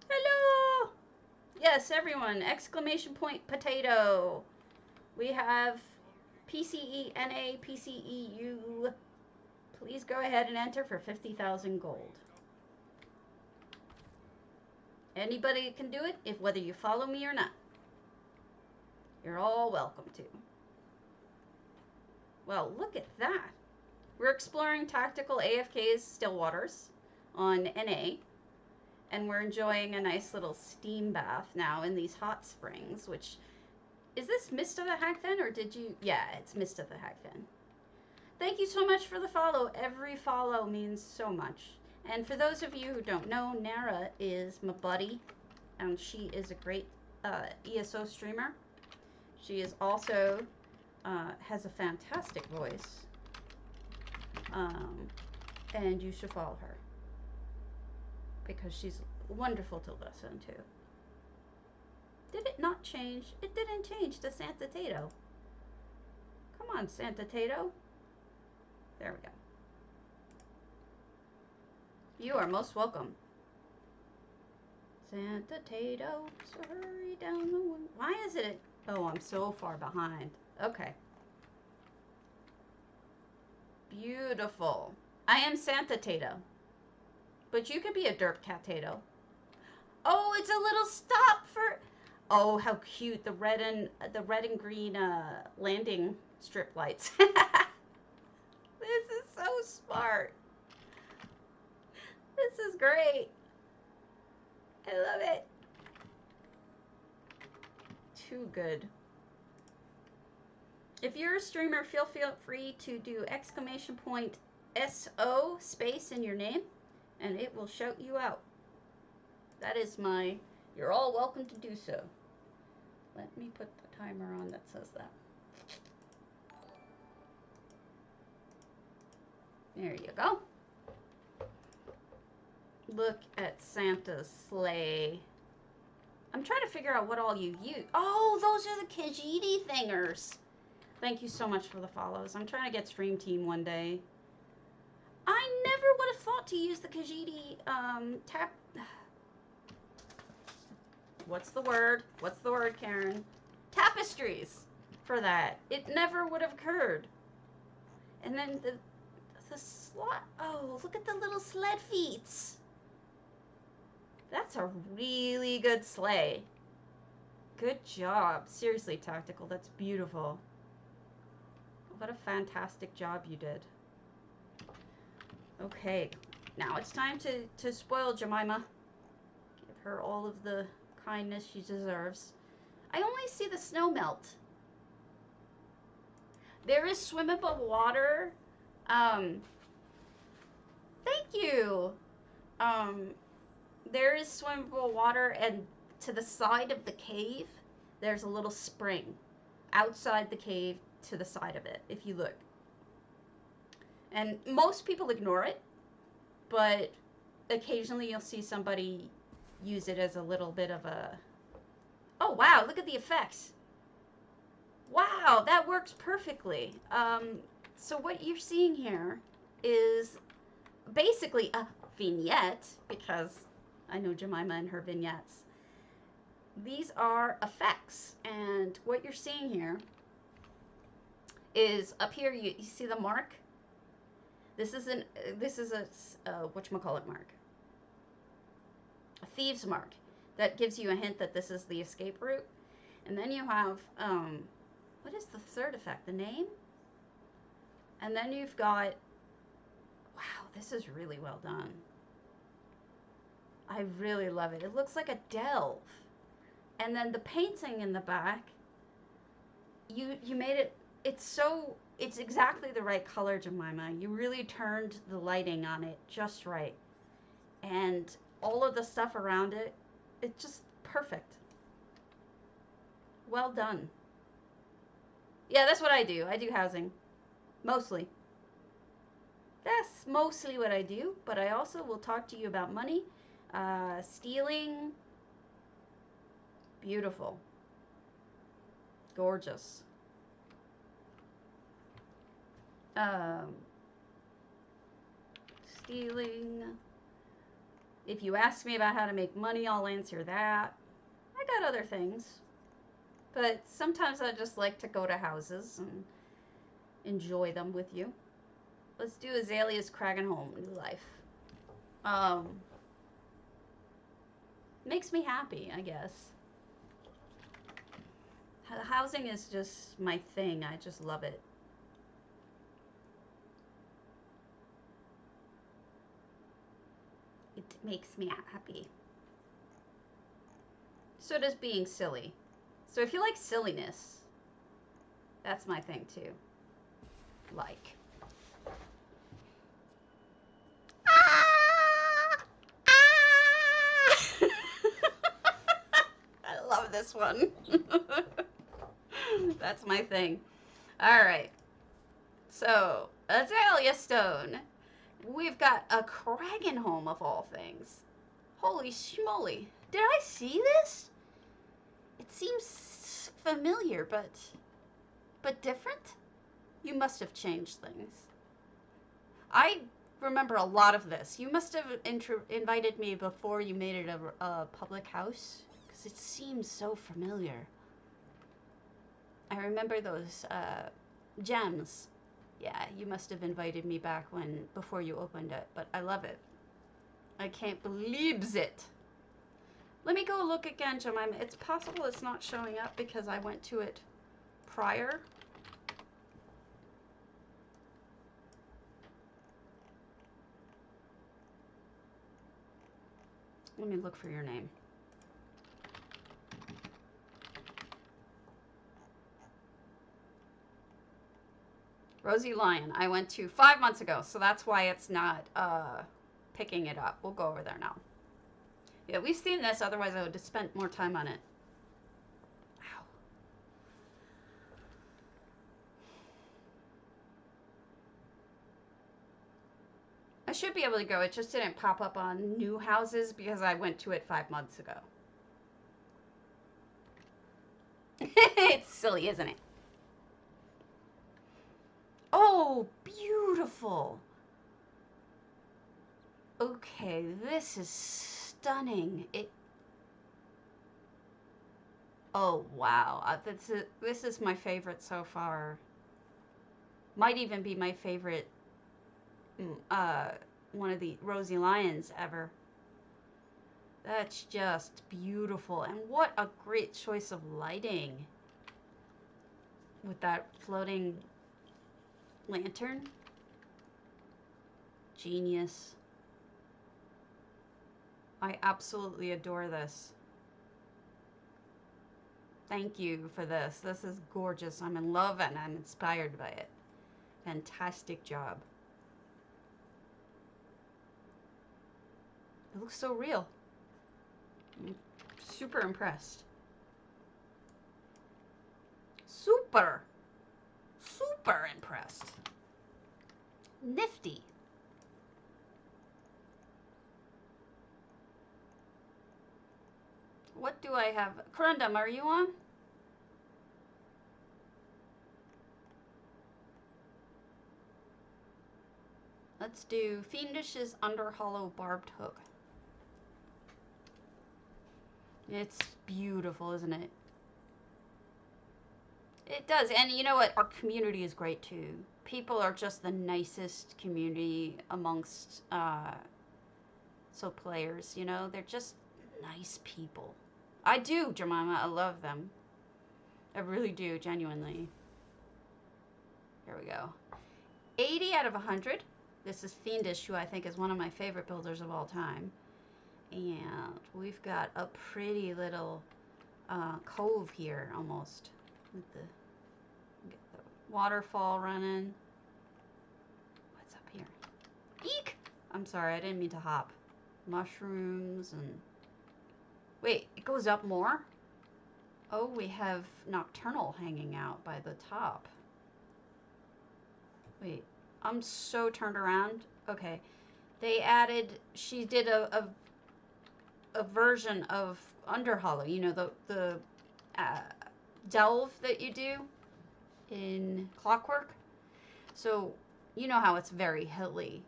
Hello! Yes, everyone, exclamation point potato. We have PCENA, PCEU. Please go ahead and enter for 50,000 gold. Anybody can do it, if whether you follow me or not. You're all welcome to. Well, look at that. We're exploring tactical AFK's Stillwaters on NA. And we're enjoying a nice little steam bath now in these hot springs, which... Is this Mist of the Hackfen, or did you... Yeah, it's Mist of the Hackfen. Thank you so much for the follow. Every follow means so much. And for those of you who don't know, Nara is my buddy, and she is a great ESO streamer. She is also has a fantastic voice, and you should follow her because she's wonderful to listen to. Did it not change? It didn't change to Santa Tato. Come on, Santa Tato. There we go. You are most welcome. Santa Tato, so hurry down the way. Why is it? Oh, I'm so far behind. Okay. Beautiful. I am Santa Tato. But you could be a Derp Cat Tato. Oh, it's a little stop for... Oh, how cute. The red and green landing strip lights. This is so smart. This is great. I love it. Too good. If you're a streamer, feel free to do !SO space in your name, and it will shout you out. That is my... You're all welcome to do so. Let me put the timer on that says that. There you go. Look at Santa's sleigh. I'm trying to figure out what all you use. Oh, those are the Kajiti thingers. Thank you so much for the follows. I'm trying to get Stream Team one day. I never would have thought to use the Kajiti tap... What's the word? What's the word, Karen? Tapestries for that. It never would have occurred. And then the slot. Oh, look at the little sled feet. That's a really good sleigh. Good job. Seriously, Tactical, that's beautiful. What a fantastic job you did. Okay, now it's time to spoil Jemima. Give her all of the kindness she deserves. I only see the snowmelt. There is swimmable water. Thank you. There is swimmable water, and to the side of the cave, there's a little spring outside the cave to the side of it, if you look. And most people ignore it, but occasionally you'll see somebody use it as a little bit of a... Oh, wow, look at the effects. Wow, that works perfectly. So what you're seeing here is basically a vignette, because I know Jemima and her vignettes. These are effects, and what you're seeing here is up here, you see the mark? This is a whatchamacallit mark. A thieves mark that gives you a hint that this is the escape route. And then you have, what is the third effect? The name? And then you've got, wow, this is really well done. I really love it. It looks like a delve. And then the painting in the back, you made it, it's exactly the right color, Jemima. You really turned the lighting on it just right. And all of the stuff around it, it's just perfect. Well done. Yeah, that's what I do. I do housing. Mostly. That's mostly what I do, but I also will talk to you about money, stealing. Beautiful. Gorgeous. Stealing. If you ask me about how to make money, I'll answer that. I got other things. But sometimes I just like to go to houses and enjoy them with you. Let's do Azalea's Kragenholm New Life. Makes me happy, I guess. Housing is just my thing. I just love it. It makes me happy. So does being silly. So if you like silliness, that's my thing too. Like. love this one. That's my thing. All right. So, azalea stone. We've got a Kragenholm of all things. Holy schmoly. Did I see this? It seems familiar, but different? You must have changed things. I remember a lot of this. You must have invited me before you made it a public house, because it seems so familiar. I remember those gems. Yeah, you must have invited me back before you opened it, but I love it. I can't believe it. Let me go look again, Jemima. It's possible it's not showing up because I went to it prior. Let me look for your name. Rosy Lion, I went to 5 months ago, so that's why it's not picking it up. We'll go over there now. Yeah, we've seen this, otherwise I would have spent more time on it. Ow. I should be able to go, it just didn't pop up on new houses because I went to it 5 months ago. It's silly, isn't it? Oh, beautiful. Okay, this is stunning. Oh, wow. This is my favorite so far. Might even be my favorite one of the Rosy Lions ever. That's just beautiful. And what a great choice of lighting with that floating lantern. Genius. I absolutely adore this. Thank you for this. This is gorgeous. I'm in love and I'm inspired by it. Fantastic job. It looks so real. I'm super impressed. Super impressed. Nifty. What do I have? Corundum, are you on? Let's do Fiendish's Underhollow Barbed Hook. It's beautiful, isn't it? It does, and you know what? Our community is great too. People are just the nicest community amongst players, you know? They're just nice people. I do, Jemima. I love them. I really do, genuinely. Here we go. 80 out of 100. This is Fiendish, who I think is one of my favorite builders of all time. And we've got a pretty little cove here, almost. With get the waterfall running. What's up here? Eek! I'm sorry, I didn't mean to hop. Mushrooms and... Wait, it goes up more? Oh, we have Nocturnal hanging out by the top. Wait, I'm so turned around. Okay. They added... She did a version of Underhollow. You know, the delve that you do in Clockwork. So, you know how it's very hilly.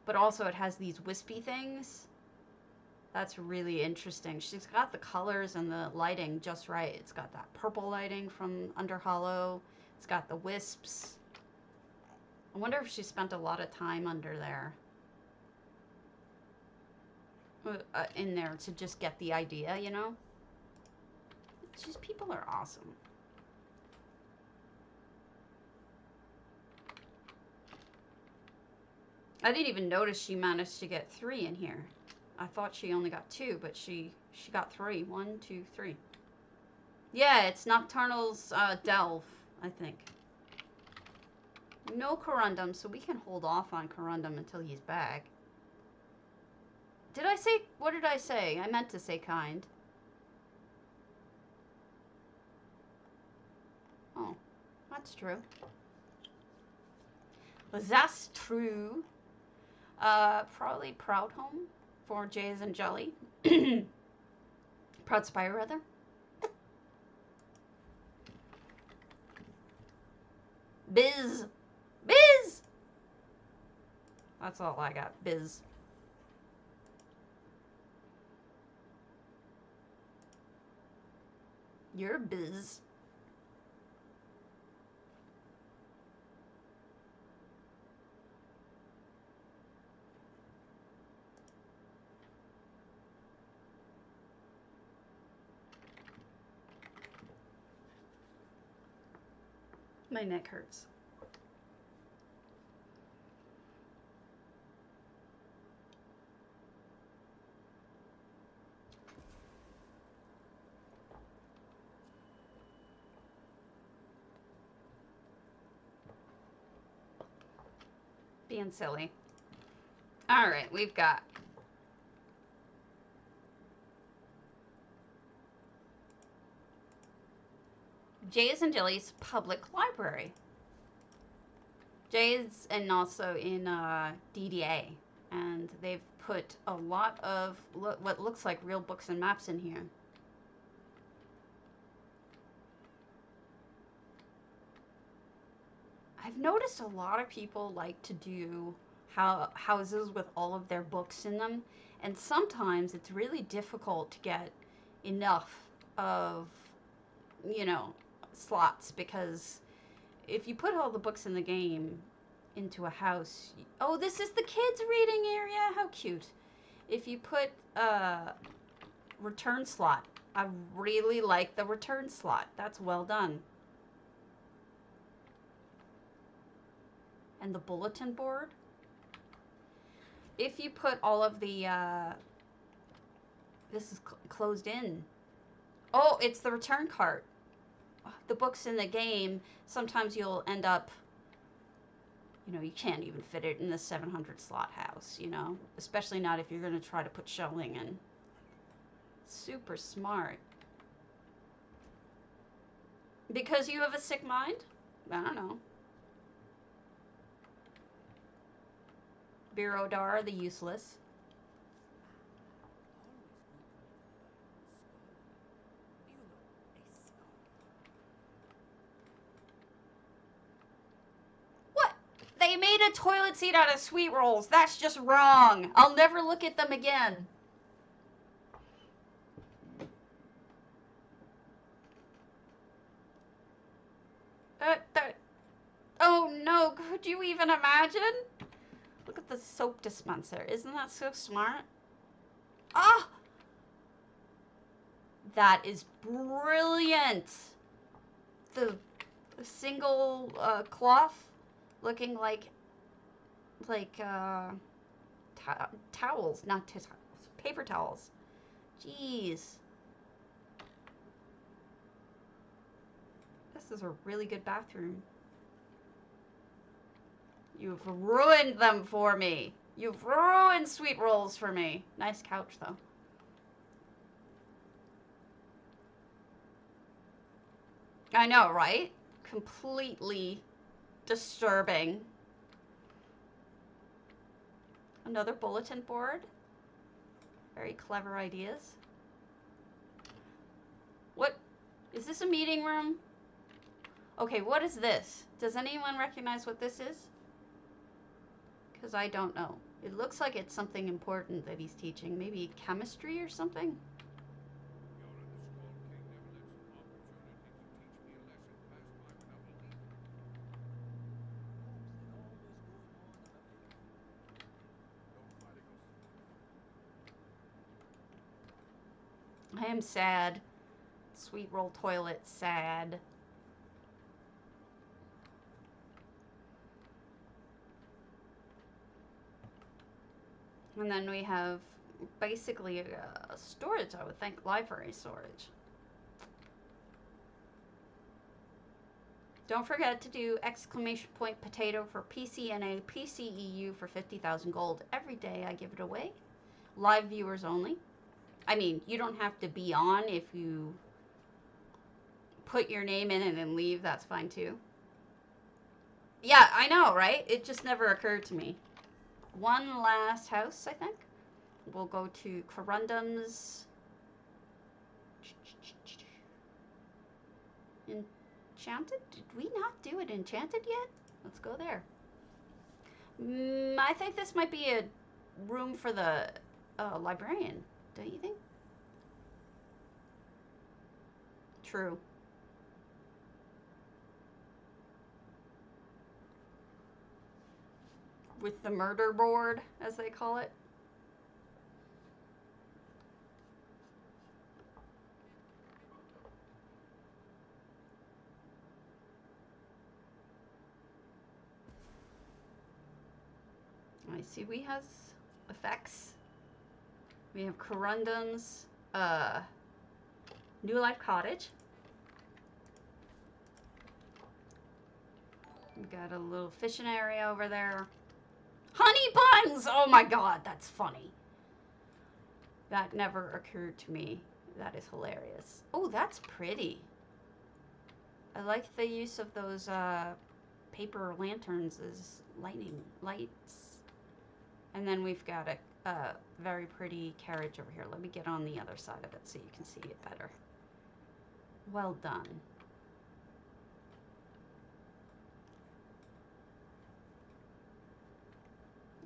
But also it has these wispy things. That's really interesting. She's got the colors and the lighting just right. It's got that purple lighting from Underhollow. It's got the wisps. I wonder if she spent a lot of time under there. In there to just get the idea, you know? It's just, people are awesome. I didn't even notice she managed to get 3 in here. I thought she only got 2, but she got 3. 1, 2, 3. Yeah, it's Nocturnal's delve, I think. No Corundum, so we can hold off on Corundum until he's back. Did I say, what did I say? I meant to say kind. That's true. That's true. Probably Proud Home for jayasinjelly. Proudspire, rather. Biz. Biz! That's all I got. Biz. You're biz. My neck hurts. Being silly. All right, we've got Jayasinjelly's Public Library. Jay's and also in DDA, and they've put a lot of what looks like real books and maps in here. I've noticed a lot of people like to do houses with all of their books in them, and sometimes it's really difficult to get enough of, you know, slots, because if you put all the books in the game into a house, oh, this is the kids reading area, how cute. If you put a return slot, I really like the return slot. That's well done. And the bulletin board. If you put all of the, this is closed in. Oh, it's the return cart. The books in the game, sometimes you'll end up, you know, you can't even fit it in the 700 slot house, you know, especially not if you're going to try to put shelving in. Super smart. Because you have a sick mind? I don't know. Birodar, the useless. What? They made a toilet seat out of sweet rolls. That's just wrong. I'll never look at them again. Oh no, could you even imagine? Look at the soap dispenser. Isn't that so smart? Ah! That is brilliant. The single cloth looking like towels, not towels, paper towels. Jeez. This is a really good bathroom. You've ruined them for me. You've ruined sweet rolls for me. Nice couch, though. I know, right? Completely disturbing. Another bulletin board. Very clever ideas. What? Is this a meeting room? Okay, what is this? Does anyone recognize what this is? Because I don't know. It looks like it's something important that he's teaching. Maybe chemistry or something? I am sad. Sweet roll toilet, sad. And then we have basically a storage, I would think, library storage. Don't forget to do exclamation point potato for PCNA, PCEU for 50,000 gold. Every day I give it away. Live viewers only. I mean, you don't have to be on. If you put your name in and then leave, that's fine too. Yeah, I know, right? It just never occurred to me. One last house, I think. We'll go to Corundum's Enchanted? Did we not do it Enchanted yet? Let's go there. I think this might be a room for the librarian, don't you think? True. With the murder board, as they call it. I see we has effects. We have Corundum's New Life Cottage. We got a little fishing area over there. Honey buns! Oh my god, that's funny. That never occurred to me. That is hilarious. Oh, that's pretty. I like the use of those paper lanterns as lights. And then we've got a very pretty carriage over here. Let me get on the other side of it so you can see it better. Well done.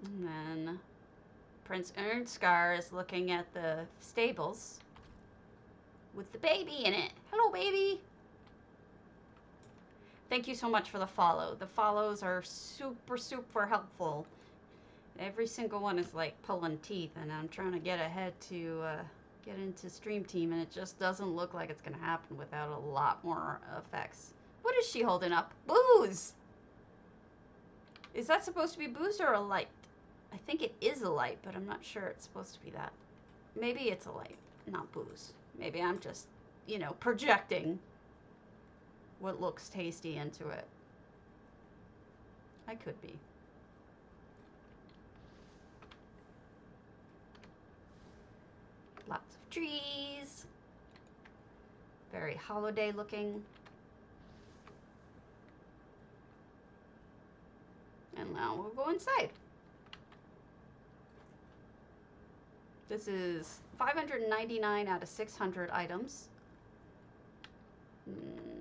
And then Prince Ernskar is looking at the stables with the baby in it. Hello, baby. Thank you so much for the follow. The follows are super, super helpful. Every single one is like pulling teeth, and I'm trying to get ahead to get into Stream Team, and it just doesn't look like it's going to happen without a lot more effects. What is she holding up? Booze! Is that supposed to be booze or a light? I think it is a light, but I'm not sure it's supposed to be that. Maybe it's a light, not booze. Maybe I'm just, you know, projecting what looks tasty into it. I could be. Lots of trees. Very holiday looking. And now we'll go inside. This is 599 out of 600 items.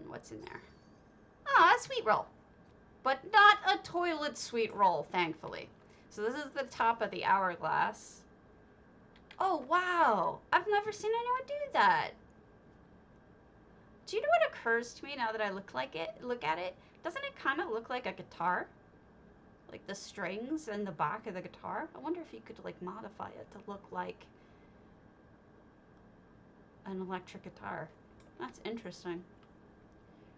What's in there? Ah, a sweet roll. But not a toilet sweet roll, thankfully. So this is the top of the hourglass. Oh, wow. I've never seen anyone do that. Do you know what occurs to me now that I look at it? Doesn't it kind of look like a guitar? Like the strings and the back of the guitar? I wonder if you could like modify it to look like an electric guitar. That's interesting.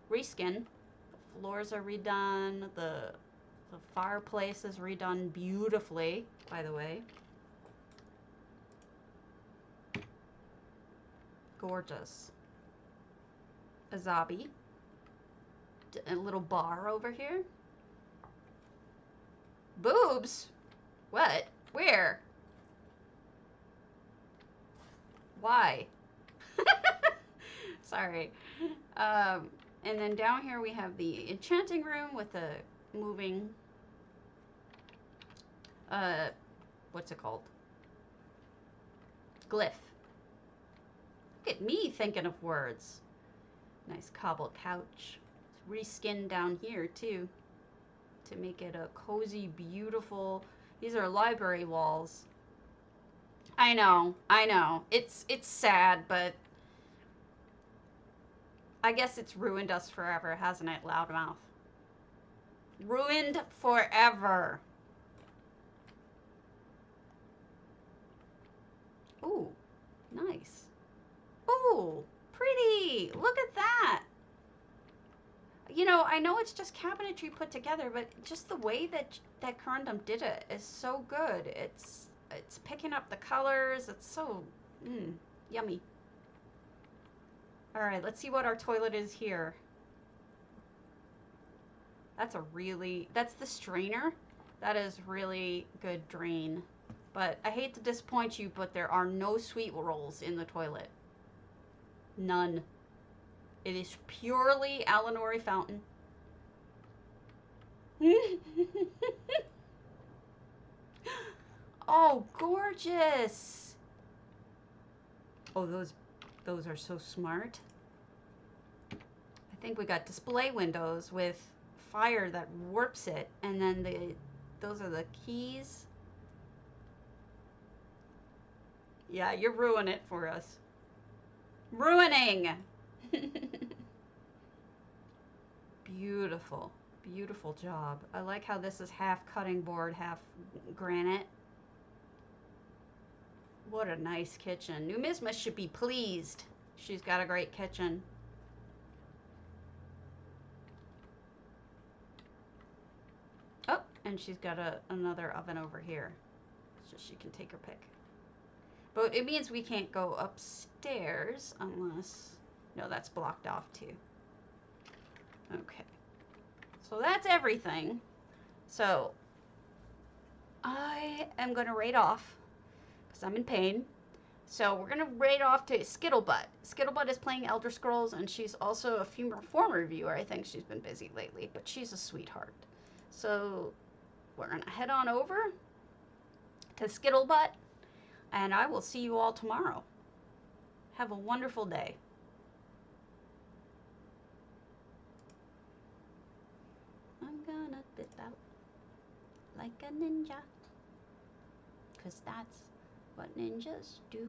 Reskin. The floors are redone. The fireplace is redone beautifully, by the way. Gorgeous. A zombie. A little bar over here. Boobs? What? Where? Why? Sorry. And then down here we have the enchanting room with a moving, what's it called? Glyph. Look at me thinking of words. Nice cobbled couch. It's reskinned down here too, to make it a cozy, beautiful. These are library walls. I know. It's sad, but I guess it's ruined us forever, hasn't it, Loudmouth? Ruined forever. Ooh, nice. Ooh, pretty. Look at that. You know, I know it's just cabinetry put together, but just the way that Corundum did it is so good. It's picking up the colors. It's so yummy. All right, let's see what our toilet is here. That's the strainer. That is really good drain. But I hate to disappoint you, but there are no sweet rolls in the toilet. None. It is purely Alanori fountain. Oh, gorgeous. Oh, those are so smart. I think we got display windows with fire that warps it, and then those are the keys. Yeah, you're ruining it for us. Ruining. Beautiful, beautiful job. I like how this is half cutting board, half granite. What a nice kitchen. Numisma should be pleased. She's got a great kitchen. Oh, and she's got another oven over here, so she can take her pick. But it means we can't go upstairs unless... No, that's blocked off too. Okay. So that's everything. So I am going to raid off because I'm in pain. So we're going to raid off to Skittlebutt. Skittlebutt is playing Elder Scrolls, and she's also a former reviewer. I think she's been busy lately, but she's a sweetheart. So we're going to head on over to Skittlebutt, and I will see you all tomorrow. Have a wonderful day. I'm gonna dip out like a ninja, 'cause that's what ninjas do.